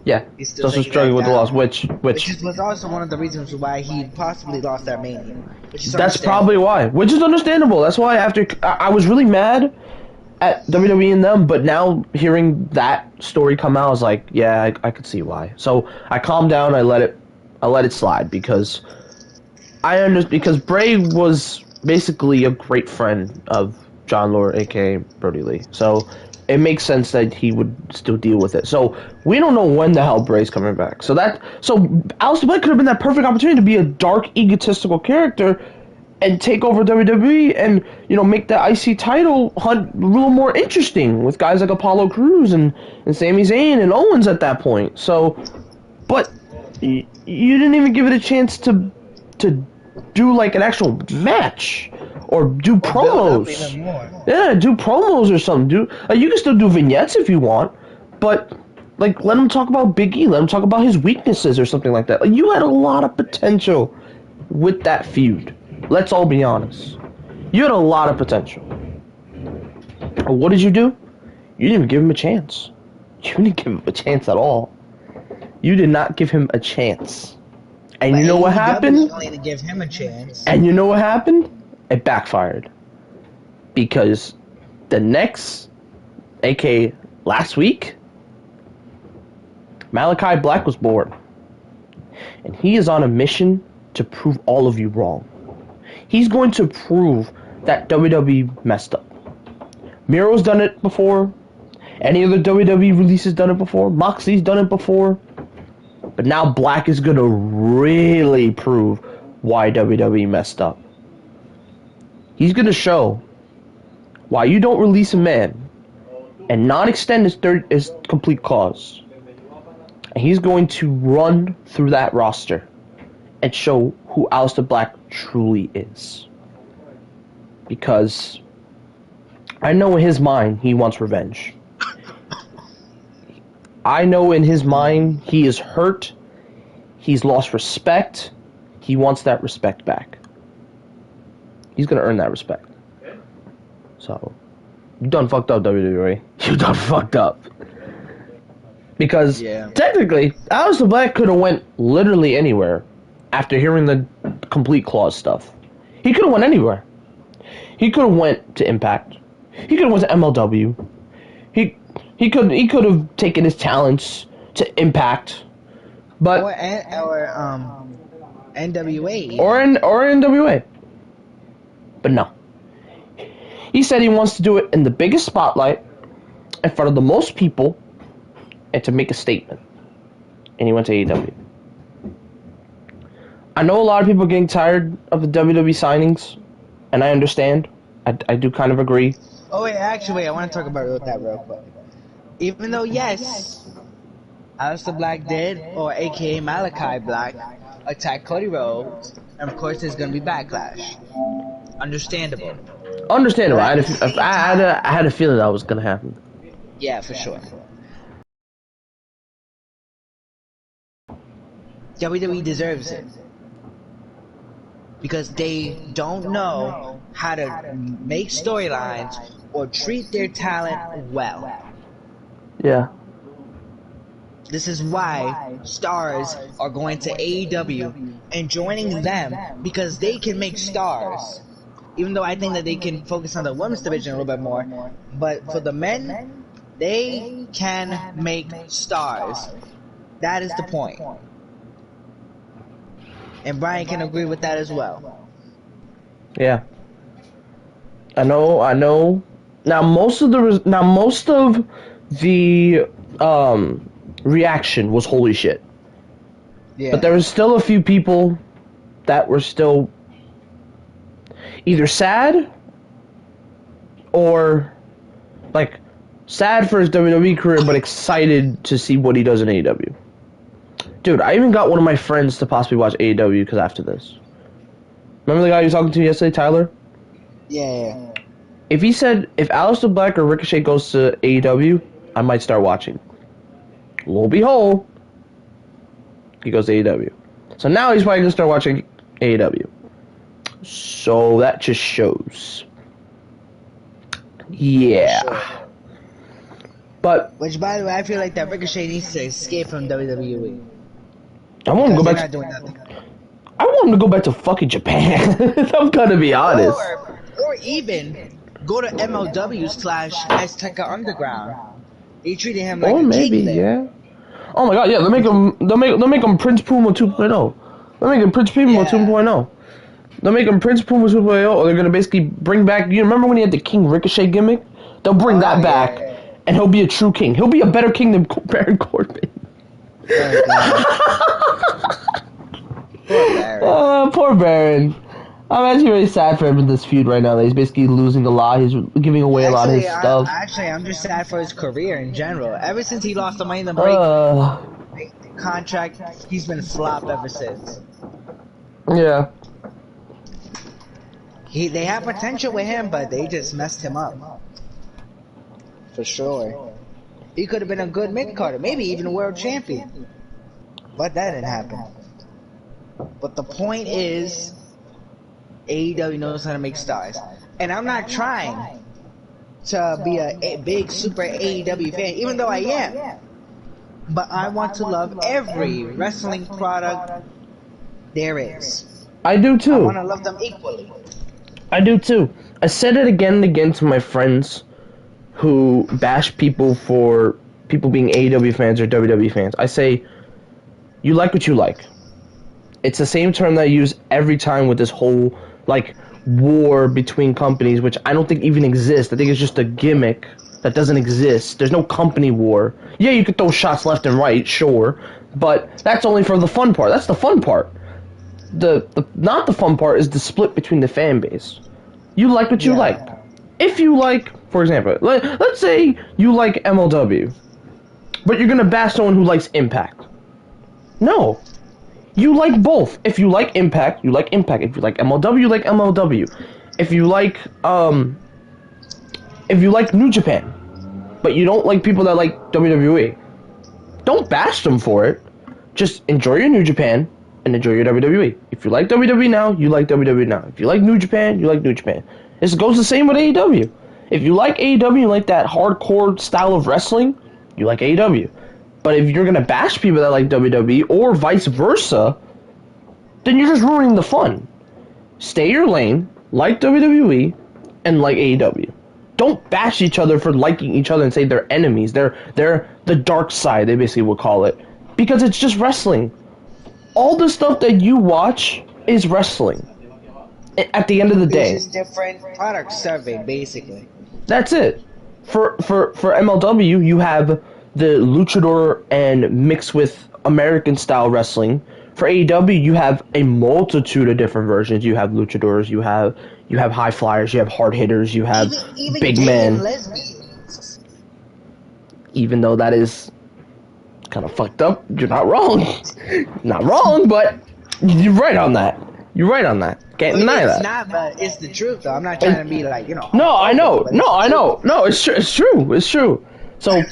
Yeah, he's also struggling with the loss, which was also one of the reasons why he possibly lost at Mania. That's probably why, which is understandable. That's why I was really mad at WWE and them, but now hearing that story come out, I was like, yeah, I could see why. So I calmed down. I let it slide because because Bray was basically a great friend of John Lord, aka Brody Lee. So it makes sense that he would still deal with it. So we don't know when the hell Bray's coming back. So Aleister Black could have been that perfect opportunity to be a dark, egotistical character and take over WWE and, make the IC title hunt a little more interesting with guys like Apollo Crews and Sami Zayn and Owens at that point. So, but you didn't even give it a chance to do like an actual match or do promos. Yeah, do promos or something. You can still do vignettes if you want, but like let him talk about Big E. Let him talk about his weaknesses or something like that. Like you had a lot of potential with that feud. Let's all be honest. You had a lot of potential. What did you do? You didn't even give him a chance. You didn't give him a chance at all. You did not give him a chance. And but you know what happened? Only to give him a chance. And you know what happened? It backfired. Because the next, aka last week, Malachi Black was born. And he is on a mission to prove all of you wrong. He's going to prove that WWE messed up. Miro's done it before. Any other WWE release has done it before. Moxley's done it before. But now Black is going to really prove why WWE messed up. He's going to show why you don't release a man and not extend his complete cause. And he's going to run through that roster and show who Aleister Black truly is. Because I know in his mind he wants revenge. I know in his mind he is hurt. He's lost respect. He wants that respect back. He's going to earn that respect. So, you done fucked up, WWE. You done fucked up. Because, technically, Aleister Black could have went literally anywhere after hearing the complete clause stuff. He could have went anywhere. He could have went to Impact. He could have went to MLW. He could have taken his talents to Impact. But or NWA. Or NWA. But no. He said he wants to do it in the biggest spotlight, in front of the most people, and to make a statement. And he went to AEW. I know a lot of people are getting tired of the WWE signings, and I understand. I do kind of agree. Oh wait, actually, I want to talk about that real quick. Even though, yes, Aleister Black did, or aka Malachi Black, attack Cody Rhodes, and of course there's going to be backlash. Understandable. Understandable. I had a feeling that was going to happen. Yeah, for sure. WWE deserves it. Because they don't know how to make storylines or treat their talent well. Yeah. This is why stars are going to AEW and joining them because they can make stars. Even though I think that they can focus on the women's division a little bit more. But for the men, they can make stars. That is the point. And Brian can agree with that as well. Yeah. I know. Now most of the reaction was holy shit. Yeah. But there was still a few people that were still either sad or like sad for his WWE career but excited to see what he does in AEW. Dude, I even got one of my friends to possibly watch AEW because after this. Remember the guy you was talking to yesterday, Tyler? Yeah. If Aleister Black or Ricochet goes to AEW, I might start watching. Lo and behold, he goes to AEW. So now he's probably going to start watching AEW. So that just shows. Yeah. Sure. But which, by the way, I feel like that Ricochet needs to escape from WWE. I want him to go back. I want him to go back to fucking Japan. I'm gonna be honest. Or even go to MLW/Azteca Underground. They treated him like a king there. Yeah. Oh my god, yeah. They'll make him Prince Puma 2.0. They'll make him Prince Puma 2.0. They'll make him Prince Puma 2.0, or they're gonna basically bring back. You remember when he had the King Ricochet gimmick? They'll bring that back, and he'll be a true king. He'll be a better king than Baron Corbin. Oh, poor Baron. Poor Baron. I'm actually really sad for him in this feud right now. That he's basically losing a lot. He's giving away a lot of his stuff. I'm just sad for his career in general. Ever since he lost the Money in the Uh, Bank contract, he's been flop ever since. yeah. They had potential with him, but they just messed him up. For sure. He could have been a good mid-carder, maybe even a world champion. But that didn't happen. But the point is, AEW knows how to make stars. And I'm not trying to be a big super AEW fan, even though I am. But I want to love every wrestling product there is. I do too. I want to love them equally. I do too. I said it again and again to my friends who bash people for people being AEW fans or WWE fans. I say, you like what you like. It's the same term that I use every time with this whole, like, war between companies, which I don't think even exists. I think it's just a gimmick that doesn't exist. There's no company war. Yeah, you could throw shots left and right, sure, but that's only for the fun part. That's the fun part. The not the fun part is the split between the fan base. You like what you like. If you like, for example, let's say you like MLW, but you're gonna bash someone who likes Impact. No. You like both. If you like Impact, you like Impact. If you like MLW, you like MLW. If you like New Japan, but you don't like people that like WWE, don't bash them for it. Just enjoy your New Japan and enjoy your WWE. If you like WWE now, you like WWE now. If you like New Japan, you like New Japan. This goes the same with AEW. If you like AEW, you like that hardcore style of wrestling, you like AEW. But if you're gonna bash people that like WWE or vice versa, then you're just ruining the fun. Stay your lane, like WWE, and like AEW. Don't bash each other for liking each other and say they're enemies. They're the dark side, they basically would call it. Because it's just wrestling. All the stuff that you watch is wrestling. At the end of the day. It's just different products serving, basically. That's it. For MLW, you have the luchador and mixed with American style wrestling. For AEW, you have a multitude of different versions. You have luchadors, you have high flyers, you have hard hitters, you have even big men. Even though that is kind of fucked up, you're not wrong. Not wrong, but you're right on that. You're right on that. Can't deny that. It's not, but it's the truth, though. I'm not trying to be like, No, I know. No, I know. No, it's true. It's true. It's true. So.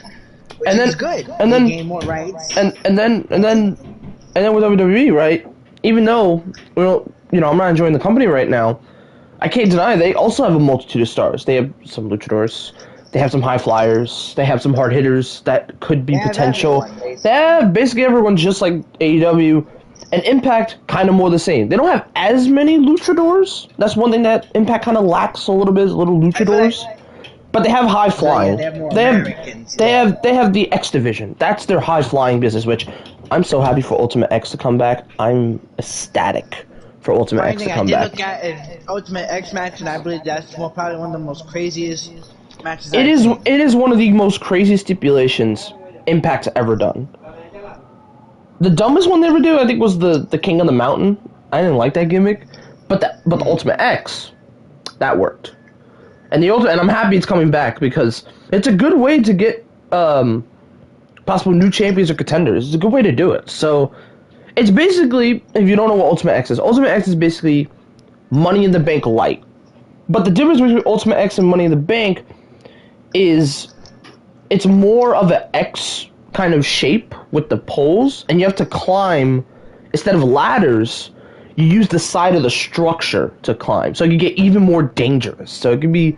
And then, good. And then, gain more rights. And then with WWE, right? Even though I'm not enjoying the company right now, I can't deny they also have a multitude of stars. They have some luchadors, they have some high flyers, they have some hard hitters that could be potential. They have basically everyone just like AEW, and Impact kind of more the same. They don't have as many luchadors. That's one thing that Impact kind of lacks a little bit. Little luchadors. But they have high flying. They have the X division. That's their high flying business, which I'm so happy for Ultimate X to come back. I'm ecstatic for Ultimate X to come back. I did look at an Ultimate X match, and I believe that's probably one of the most craziest matches. It is one of the most crazy stipulations Impact's ever done. The dumbest one they ever do, I think, was the King of the Mountain. I didn't like that gimmick, but the Ultimate X, that worked. And I'm happy it's coming back because it's a good way to get possible new champions or contenders. It's a good way to do it. So it's basically, if you don't know what Ultimate X is basically Money in the Bank light. But the difference between Ultimate X and Money in the Bank is it's more of an X kind of shape with the poles, and you have to climb instead of ladders. You use the side of the structure to climb, so it can get even more dangerous. So it could be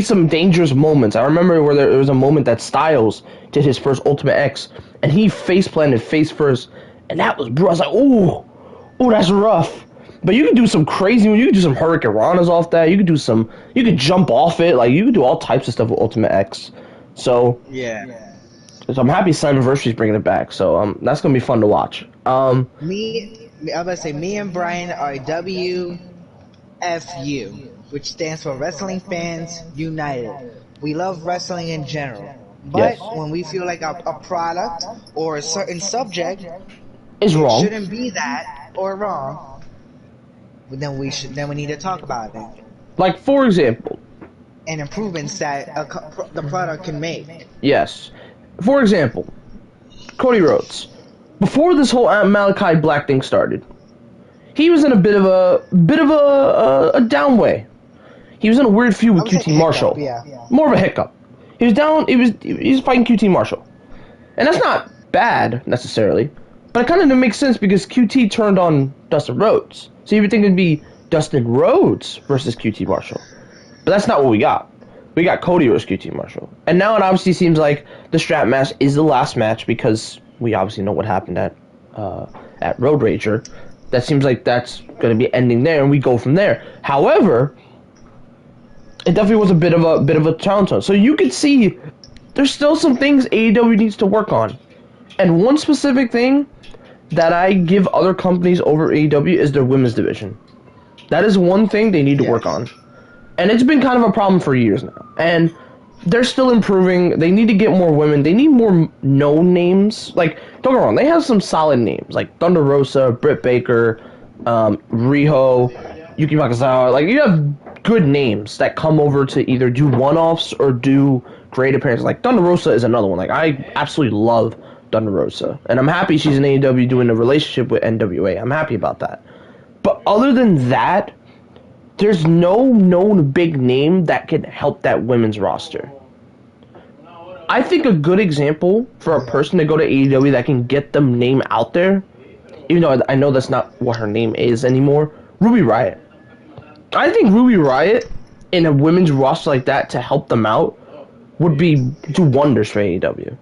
some dangerous moments. I remember where there was a moment that Styles did his first Ultimate X, and he face planted face first, and that was bro. I was like, ooh, that's rough. But you can do some crazy. You can do some Hurricane Ranas off that. You can jump off it. Like you can do all types of stuff with Ultimate X. So yeah. So I'm happy Slammiversary's bringing it back. So that's gonna be fun to watch. I was about to say, me and Brian are WFU, which stands for Wrestling Fans United. We love wrestling in general. But when we feel like a product or a certain subject is wrong, shouldn't be that or wrong, then we need to talk about it Like, for example, and improvements that the product can make. yes. For example, Cody Rhodes. Before this whole Malachi Black thing started, he was in a bit of a down way. He was in a weird feud with QT Marshall. Yeah. More of a hiccup. He was down. He was fighting QT Marshall, and that's not bad necessarily, but it kind of makes sense because QT turned on Dustin Rhodes, so you would think it'd be Dustin Rhodes versus QT Marshall, but that's not what we got. We got Cody versus QT Marshall, and now it obviously seems like the strap match is the last match because we obviously know what happened at Road Rager. That seems like that's going to be ending there, and we go from there. However, it definitely was a bit of a challenge. So you could see there's still some things AEW needs to work on, and one specific thing that I give other companies over AEW is their women's division. That is one thing they need to work on, and it's been kind of a problem for years now. And they're still improving. They need to get more women. They need more known names. Like, don't get me wrong, they have some solid names like Thunder Rosa, Britt Baker, Riho, Yuki Nakazawa. Like, you have good names that come over to either do one-offs or do great appearances. Like, Thunder Rosa is another one. Like, I absolutely love Thunder Rosa, and I'm happy she's in AEW doing a relationship with NWA. I'm happy about that. But other than that, there's no known big name that can help that women's roster. I think a good example for a person to go to AEW that can get them name out there, even though I know that's not what her name is anymore, Ruby Riott. I think Ruby Riott in a women's roster like that to help them out would do wonders for AEW.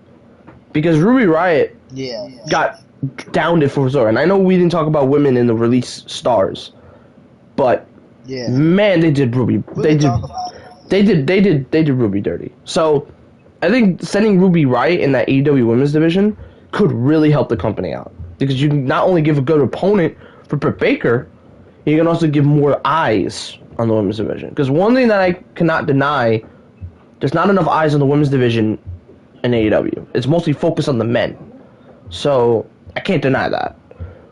Because Ruby Riott got downed it for Zora. And I know we didn't talk about women in the release stars, but man, they did Ruby. They did Ruby dirty. So I think sending Ruby Riott in that AEW women's division could really help the company out, because you can not only give a good opponent for Britt Baker, you can also give more eyes on the women's division. Because one thing that I cannot deny, there's not enough eyes on the women's division in AEW. It's mostly focused on the men. So I can't deny that.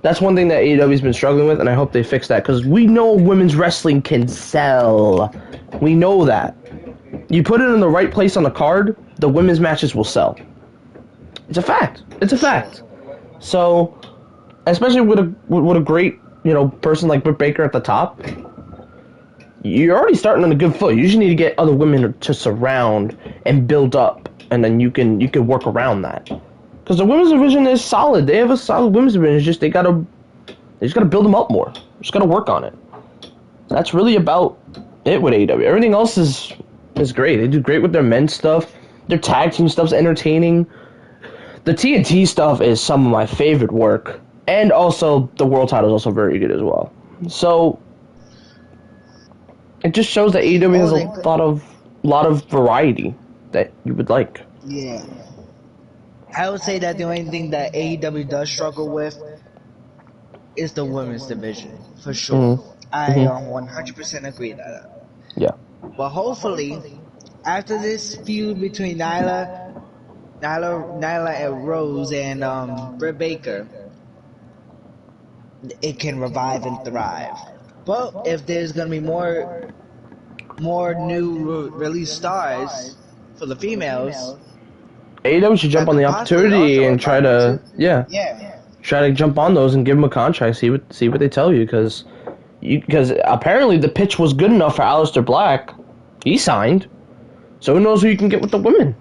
That's one thing that AEW's been struggling with, and I hope they fix that, because we know women's wrestling can sell. We know that. You put it in the right place on the card, the women's matches will sell. It's a fact. It's a fact. So, especially with a great, person like Britt Baker at the top, you're already starting on a good foot. You just need to get other women to surround and build up, and then you can work around that. Because the women's division is solid. They have a solid women's division. It's just they just gotta build them up more. Just gotta work on it. That's really about it with AEW. Everything else is great. They do great with their men's stuff. Their tag team stuff's entertaining. The TNT stuff is some of my favorite work, and also the world title is also very good as well. So it just shows that AEW has a lot of variety that you would like. Yeah. I would say that the only thing that AEW does struggle with is the women's division, for sure. Mm-hmm. I 100% agree with that. Yeah. But hopefully, after this feud between Nyla and Rose and Britt Baker, it can revive and thrive. But if there's gonna be more new release stars for the females, AEW should jump on the opportunity and try to jump on those and give them a contract. See what they tell you, because apparently the pitch was good enough for Aleister Black. He signed, so who knows who you can get with the women?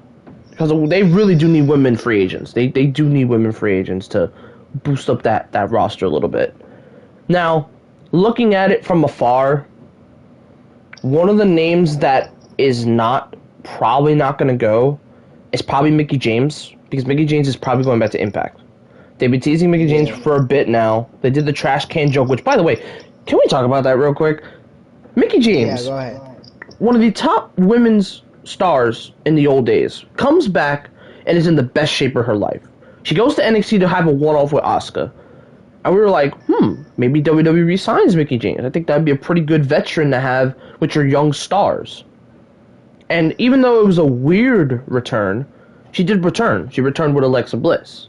Because they really do need women free agents. They do need women free agents to boost up that roster a little bit. Now, looking at it from afar, one of the names that is probably not going to go is probably Mickie James, because Mickie James is probably going back to Impact. They've been teasing Mickie James for a bit now. They did the trash can joke, which, by the way, can we talk about that real quick? Mickie James, go ahead. One of the top women's stars in the old days, comes back and is in the best shape of her life. She goes to NXT to have a one-off with Asuka. And we were like, maybe WWE signs Mickie James. I think that'd be a pretty good veteran to have with your young stars. And even though it was a weird return, she did return. She returned with Alexa Bliss.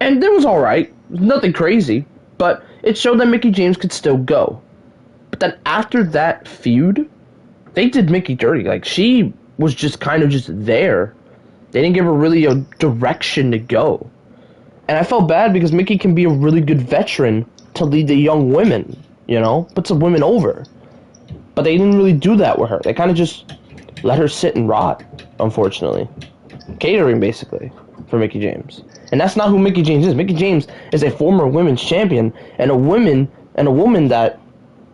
And it was alright. Nothing crazy. But it showed that Mickie James could still go. But then after that feud, they did Mickey dirty. Like, she was just kind of just there. They didn't give her really a direction to go. And I felt bad because Mickey can be a really good veteran to lead the young women, you know? Put some women over. But they didn't really do that with her. They kind of just let her sit and rot, unfortunately. Catering, basically, for Mickie James. And that's not who Mickie James is. Mickie James is a former women's champion and a woman that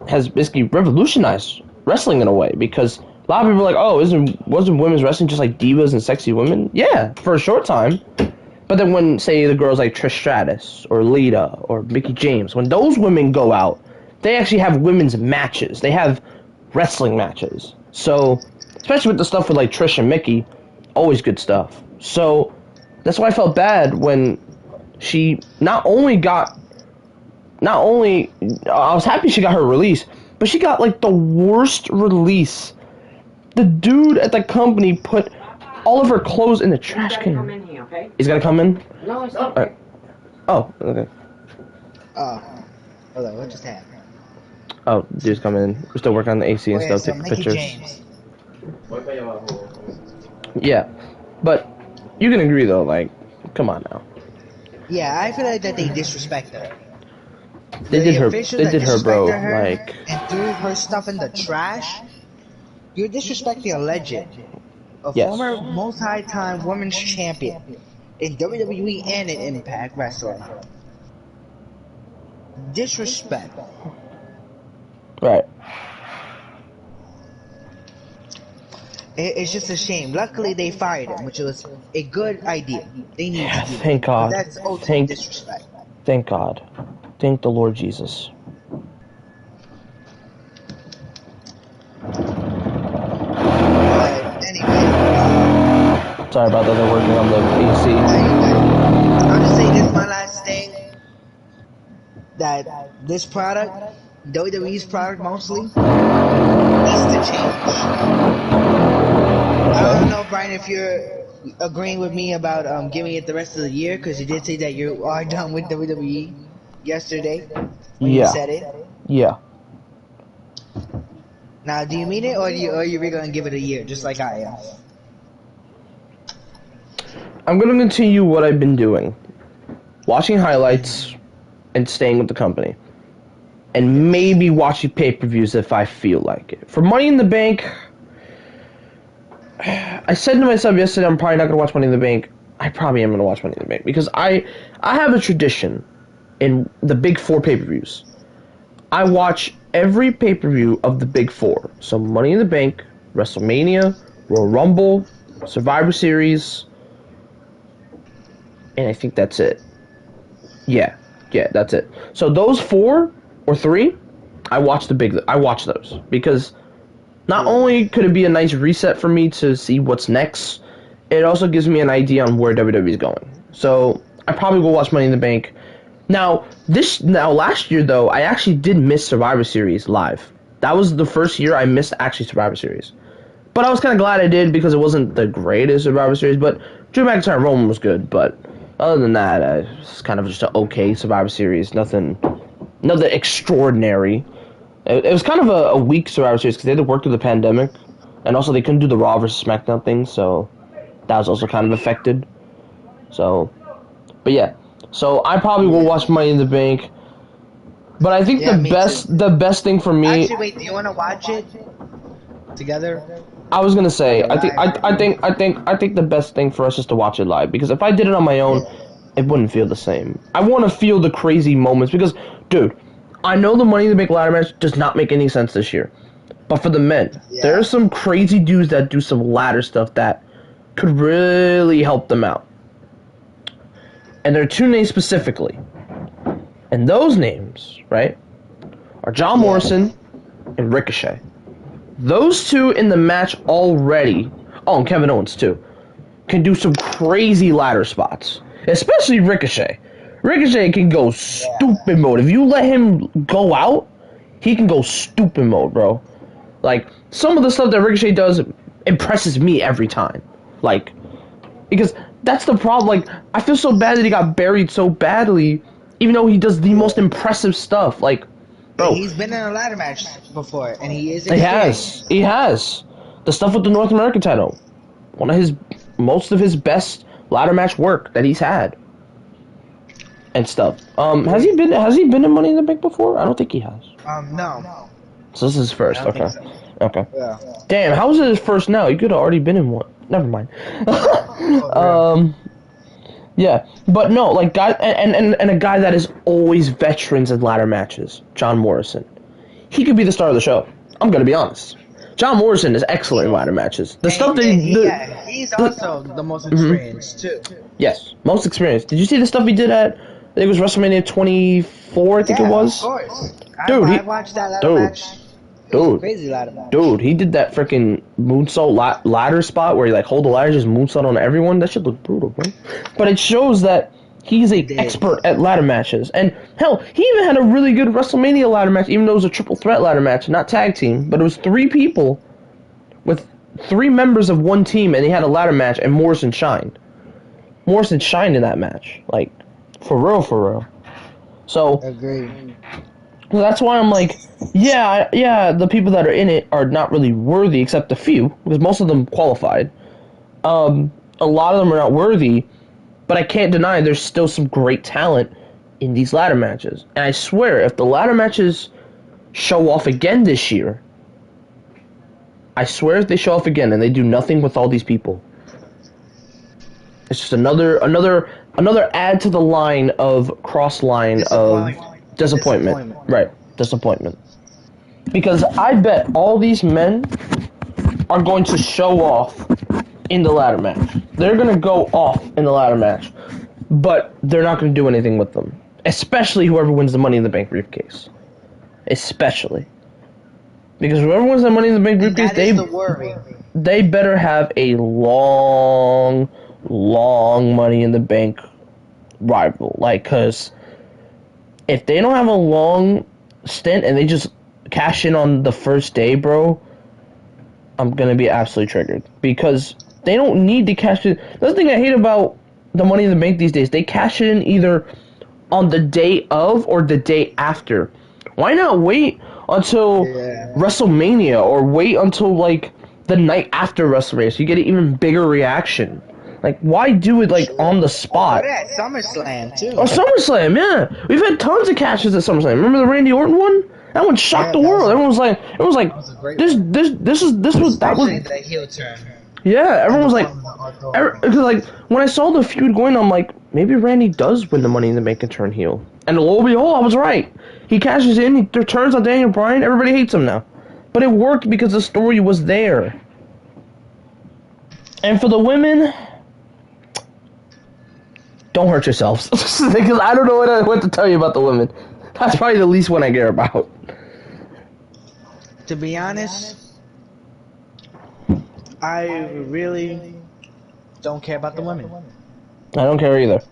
has basically revolutionized wrestling in a way, because a lot of people are like, oh, wasn't women's wrestling just like divas and sexy women? Yeah, for a short time. But then when, say, the girls like Trish Stratus or Lita or Mickie James, when those women go out, they actually have women's matches. They have wrestling matches. So, especially with the stuff with like Trish and Mickie, always good stuff. So, that's why I felt bad when she I was happy she got her release, but she got like the worst release. The dude at the company put all of her clothes in the trash can. Come in here, okay? He's gotta come in? No, it's okay. Right. Oh, okay. Hold on, what just happened? Oh, dude's coming in. We're still working on the AC and stuff, taking pictures. James. Yeah, but you can agree though, like, come on now. Yeah, I feel like that they disrespect her. They did her, bro. Like, and threw her stuff in the trash. You're disrespecting a legend, a former multi-time women's champion in WWE and in Impact Wrestling. Disrespect. Right. It's just a shame. Luckily, they fired him, which was a good idea. They need to do thank God. That's ultimate disrespect. Thank God. Thank the Lord Jesus. Anyway, sorry about that. They're working on the AC. I'll just say this, my last thing. That this product, WWE's product mostly, needs to change. I don't know, Brian, if you're agreeing with me about giving it the rest of the year, because you did say that you are done with WWE yesterday when you said it. Yeah. Now, do you mean it, or are you really going to give it a year, just like I am? I'm going to continue what I've been doing. Watching highlights and staying with the company. And maybe watching pay-per-views if I feel like it. For Money in the Bank, I said to myself yesterday, I'm probably not going to watch Money in the Bank. I probably am going to watch Money in the Bank, because I have a tradition in the big four pay-per-views. I watch every pay-per-view of the big four. So Money in the Bank, WrestleMania, Royal Rumble, Survivor Series, and I think that's it. Yeah, that's it. So those 4 or 3, I watch those, because not only could it be a nice reset for me to see what's next, it also gives me an idea on where WWE is going. So I probably will watch Money in the Bank. Now last year though, I actually did miss Survivor Series live. That was the first year I missed actually Survivor Series. But I was kind of glad I did, because it wasn't the greatest Survivor Series, but Drew McIntyre and Roman was good. But other than that, it's kind of just an okay Survivor Series. Nothing extraordinary. It was kind of a weak Survivor Series, because they had to work through the pandemic, and also they couldn't do the Raw versus SmackDown thing, so that was also kind of affected. So, but yeah. So I probably will watch Money in the Bank. But I think the best thing for me. Actually, wait. Do you want to watch it together? I was gonna say, I think the best thing for us is to watch it live, because if I did it on my own, it wouldn't feel the same. I want to feel the crazy moments, because, dude, I know the Money in the Bank ladder match does not make any sense this year, but for the men, there are some crazy dudes that do some ladder stuff that could really help them out. And there are 2 names specifically, and those names, right, are John Morrison and Ricochet. Those 2 in the match already, oh, and Kevin Owens too, can do some crazy ladder spots. Especially Ricochet. Ricochet can go stupid mode. If you let him go out, he can go stupid mode, bro. Like, some of the stuff that Ricochet does impresses me every time. Like, because that's the problem. Like, I feel so bad that he got buried so badly, even though he does the most impressive stuff. Like, Bro, he's been in a ladder match before, and he is he experienced. has. He has. The stuff with the North American title. One of his, most of his best ladder match work that he's had. And stuff. Has he been in Money in the Bank before? I don't think he has. No. So this is his first. I don't Okay. think so. Okay. Yeah. Damn, how is it his first now? He could have already been in one. Never mind. Yeah, but no, like guy and a guy that is always veterans in ladder matches, John Morrison. He could be the star of the show. I'm gonna be honest. John Morrison is excellent in ladder matches. The stuff he's also the most experienced too. Yes, most experienced. Did you see the stuff he did at? I think it was WrestleMania 24. I think it was. Of course. Dude, I watched that ladder match. Crazy ladder match. Dude, he did that freaking moonsault ladder spot where he like hold the ladder, just moonsault on everyone. That shit looked brutal, bro. But it shows that he's an expert at ladder matches. And hell, he even had a really good WrestleMania ladder match, even though it was a triple threat ladder match, not tag team. But it was 3 people with 3 members of one team, and he had a ladder match, and Morrison shined. Morrison shined in that match, like for real. So. Agree. Well, that's why I'm like, yeah, the people that are in it are not really worthy, except a few, because most of them qualified. A lot of them are not worthy, but I can't deny there's still some great talent in these ladder matches. And I swear, if the ladder matches show off again this year, I swear if they show off again and they do nothing with all these people, it's just another add to the line of cross-line of... Disappointment. Right. Disappointment. Because I bet all these men are going to show off in the ladder match. They're going to go off in the ladder match. But they're not going to do anything with them. Especially whoever wins the Money in the Bank briefcase. Especially. Because whoever wins the Money in the Bank briefcase, they better have a long Money in the Bank rival. Like, because... if they don't have a long stint and they just cash in on the first day, bro, I'm going to be absolutely triggered. Because they don't need to cash in. That's the thing I hate about the Money in the Bank these days. They cash in either on the day of or the day after. Why not wait until WrestleMania or wait until, like, the night after WrestleMania so you get an even bigger reaction? Like, why do it, like, on the spot? Oh, yeah, SummerSlam, too. Oh, SummerSlam, yeah. We've had tons of catches at SummerSlam. Remember the Randy Orton one? That one shocked the world. Everyone was like, this was the heel turn. Yeah, everyone was like, because, like, when I saw the feud going, I'm like, maybe Randy does win the Money in the Bank and turn heel. And lo and behold, I was right. He cashes in, he turns on Daniel Bryan, everybody hates him now. But it worked because the story was there. And for the women... don't hurt yourselves. Because I don't know what to tell you about the women. That's probably the least one I care about. To be honest, I really don't care about the women. I don't care either.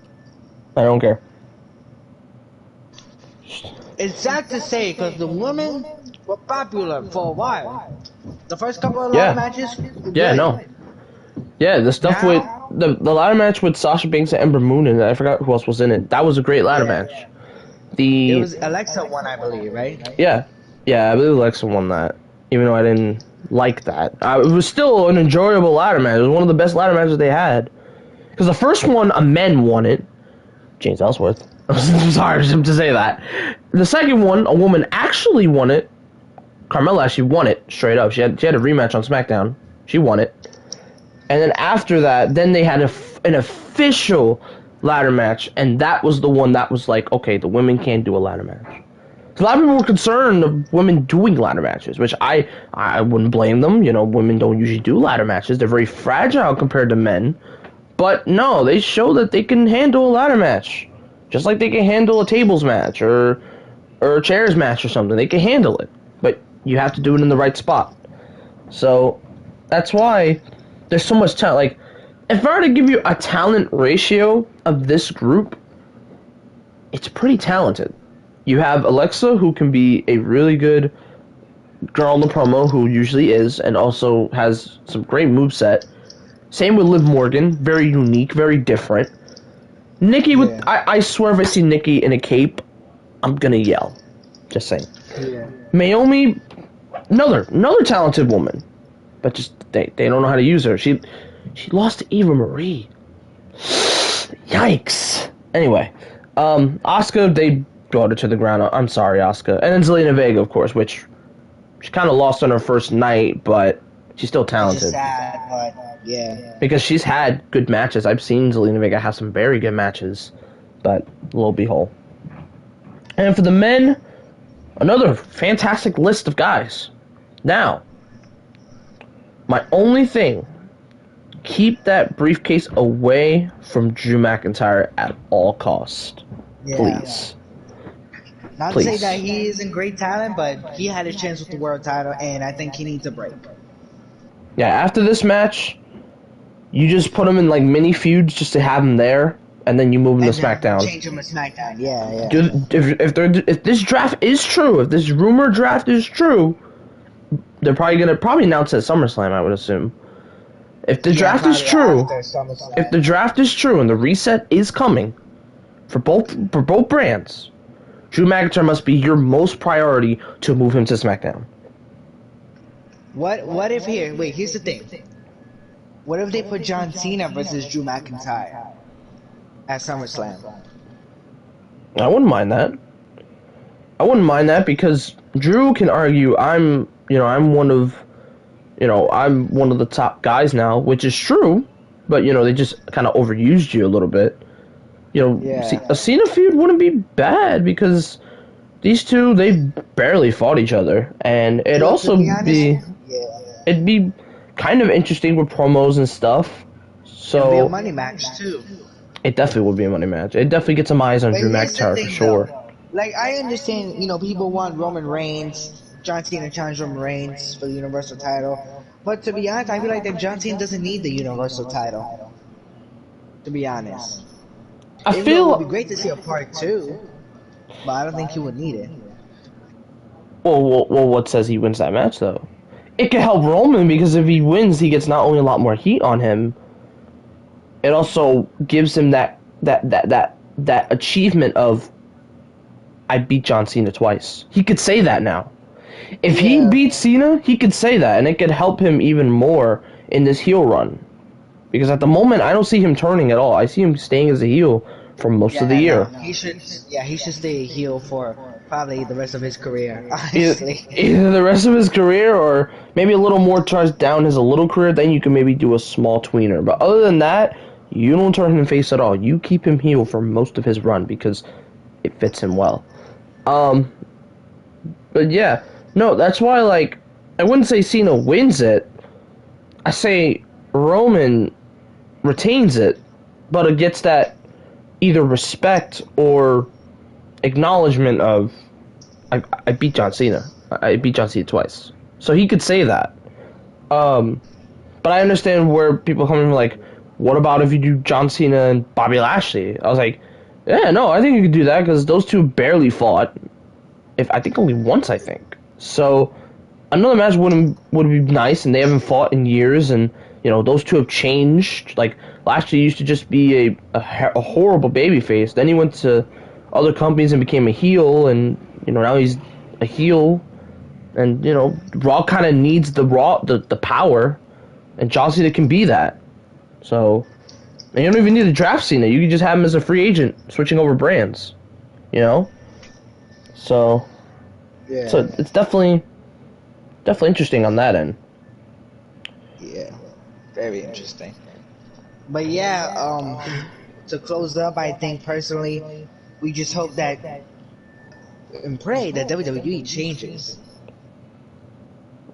I don't care. It's sad to say because the women were popular for a while. The first couple of ladder matches. Yeah, the stuff with the ladder match with Sasha Banks and Ember Moon, and I forgot who else was in it. That was a great ladder match. It was Alexa won, I believe, right? Yeah, I believe Alexa won that, even though I didn't like that. It was still an enjoyable ladder match. It was one of the best ladder matches they had. Because the first one, a man won it, James Ellsworth. I'm sorry to say that. The second one, a woman actually won it. Carmella actually won it straight up. She had a rematch on SmackDown. She won it. And then after that, then they had an official ladder match, and that was the one that was like, okay, the women can't do a ladder match. So a lot of people were concerned of women doing ladder matches, which I wouldn't blame them. You know, women don't usually do ladder matches. They're very fragile compared to men. But no, they show that they can handle a ladder match. Just like they can handle a tables match or a chairs match or something. They can handle it. But you have to do it in the right spot. So that's why there's so much talent. Like, if I were to give you a talent ratio of this group, it's pretty talented. You have Alexa, who can be a really good girl in the promo, who usually is, and also has some great moveset. Same with Liv Morgan, very unique, very different. Nikki, I swear if I see Nikki in a cape, I'm gonna yell. Just saying. Yeah. Naomi, another talented woman, but just they don't know how to use her. She lost to Eva Marie. Yikes. Anyway, Asuka, they brought her to the ground. I'm sorry, Asuka. And then Zelina Vega, of course, which she kind of lost on her first night, but she's still Which is talented. sad, but yeah. Because she's had good matches. I've seen Zelina Vega have some very good matches, but lo and behold. And for the men, another fantastic list of guys. Now, my only thing, keep that briefcase away from Drew McIntyre at all costs. Yeah. Please. Not to say that he isn't great talent, but he had a chance with the world title, and I think he needs a break. Yeah, after this match, you just put him in like mini feuds just to have him there, and then you move him to SmackDown. Change him to SmackDown. Yeah. If this draft is true, if this rumor draft is true, they're probably gonna announce it at SummerSlam, I would assume. If the draft is true, if the draft is true and the reset is coming for both brands, Drew McIntyre must be your most priority to move him to SmackDown. What if here's the thing. What if they put John Cena versus Drew McIntyre at SummerSlam? I wouldn't mind that. I wouldn't mind that because Drew can argue I'm one of the top guys now, which is true, but they just kind of overused you a little bit. A Cena feud wouldn't be bad because these two, they barely fought each other, and it'd it'd be kind of interesting with promos and stuff. So it'd be a money match too. It definitely would be a money match. It definitely gets some eyes on Drew McIntyre for sure. Like, I understand, people want Roman Reigns, John Cena challenge Roman Reigns for the Universal title, but to be honest, I feel like that John Cena doesn't need the Universal title. To be honest. It would be great to see a part 2, but I don't think he would need it. Well, what says he wins that match though? It could help Roman because if he wins, he gets not only a lot more heat on him, it also gives him that achievement of I beat John Cena twice. He could say that now. If he beats Cena, he could say that, and it could help him even more in this heel run. Because at the moment, I don't see him turning at all. I see him staying as a heel for most of the year. He should stay a heel for probably the rest of his career, honestly. Either the rest of his career or maybe a little more towards down his little career, then you can maybe do a small tweener. But other than that, you don't turn him face at all. You keep him heel for most of his run because it fits him well. But yeah, no, that's why, like, I wouldn't say Cena wins it. I say Roman retains it, but it gets that either respect or acknowledgement of I beat John Cena. I beat John Cena twice. So he could say that. But I understand where people come from, like, what about if you do John Cena and Bobby Lashley? I was like, yeah, no, I think you could do that because those two barely fought. I think only once, I think. So another match would be nice, and they haven't fought in years, and those two have changed. Like, Lashley used to just be a horrible babyface. Then he went to other companies and became a heel, and now he's a heel. And Raw kind of needs the power, and John Cena can be that. So, and you don't even need to draft Cena. You can just have him as a free agent, switching over brands. So, yeah. So it's definitely interesting on that end. Yeah, very interesting. But yeah, to close up, I think personally, we just hope that and pray that WWE changes.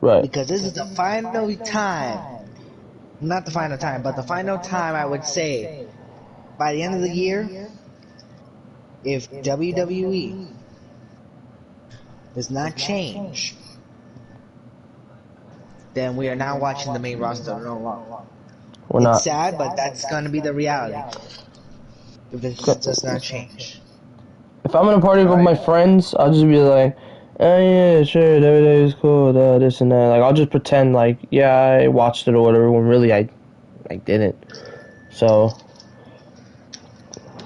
Right. Because this is the final time. Not the final time, but the final time I would say by the end of the year, if WWE does not change, then we are not watching the main roster no longer. We're not. It's sad, but that's going to be the reality. If this does not change. If I'm in a party with my friends, I'll just be like, oh yeah, sure, WWE's cool, this and that. Like, I'll just pretend like, yeah, I watched it or whatever, when really I didn't. So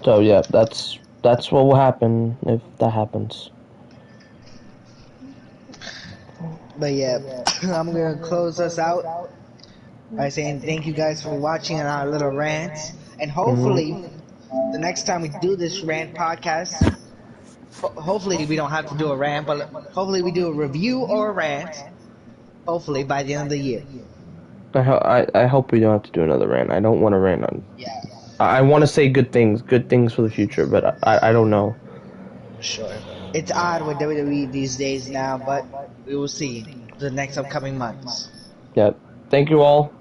yeah, that's what will happen if that happens. But yeah, I'm gonna close us out by saying thank you guys for watching on our little rant, and hopefully Mm-hmm. the next time we do this rant podcast, hopefully we don't have to do a rant, but hopefully we do a review or a rant. Hopefully by the end of the year. I hope we don't have to do another rant. I don't want to rant on. Yeah, I want to say good things for the future, but I don't know. sure. It's odd with WWE these days now, but we will see the next upcoming months. Yeah. Thank you all.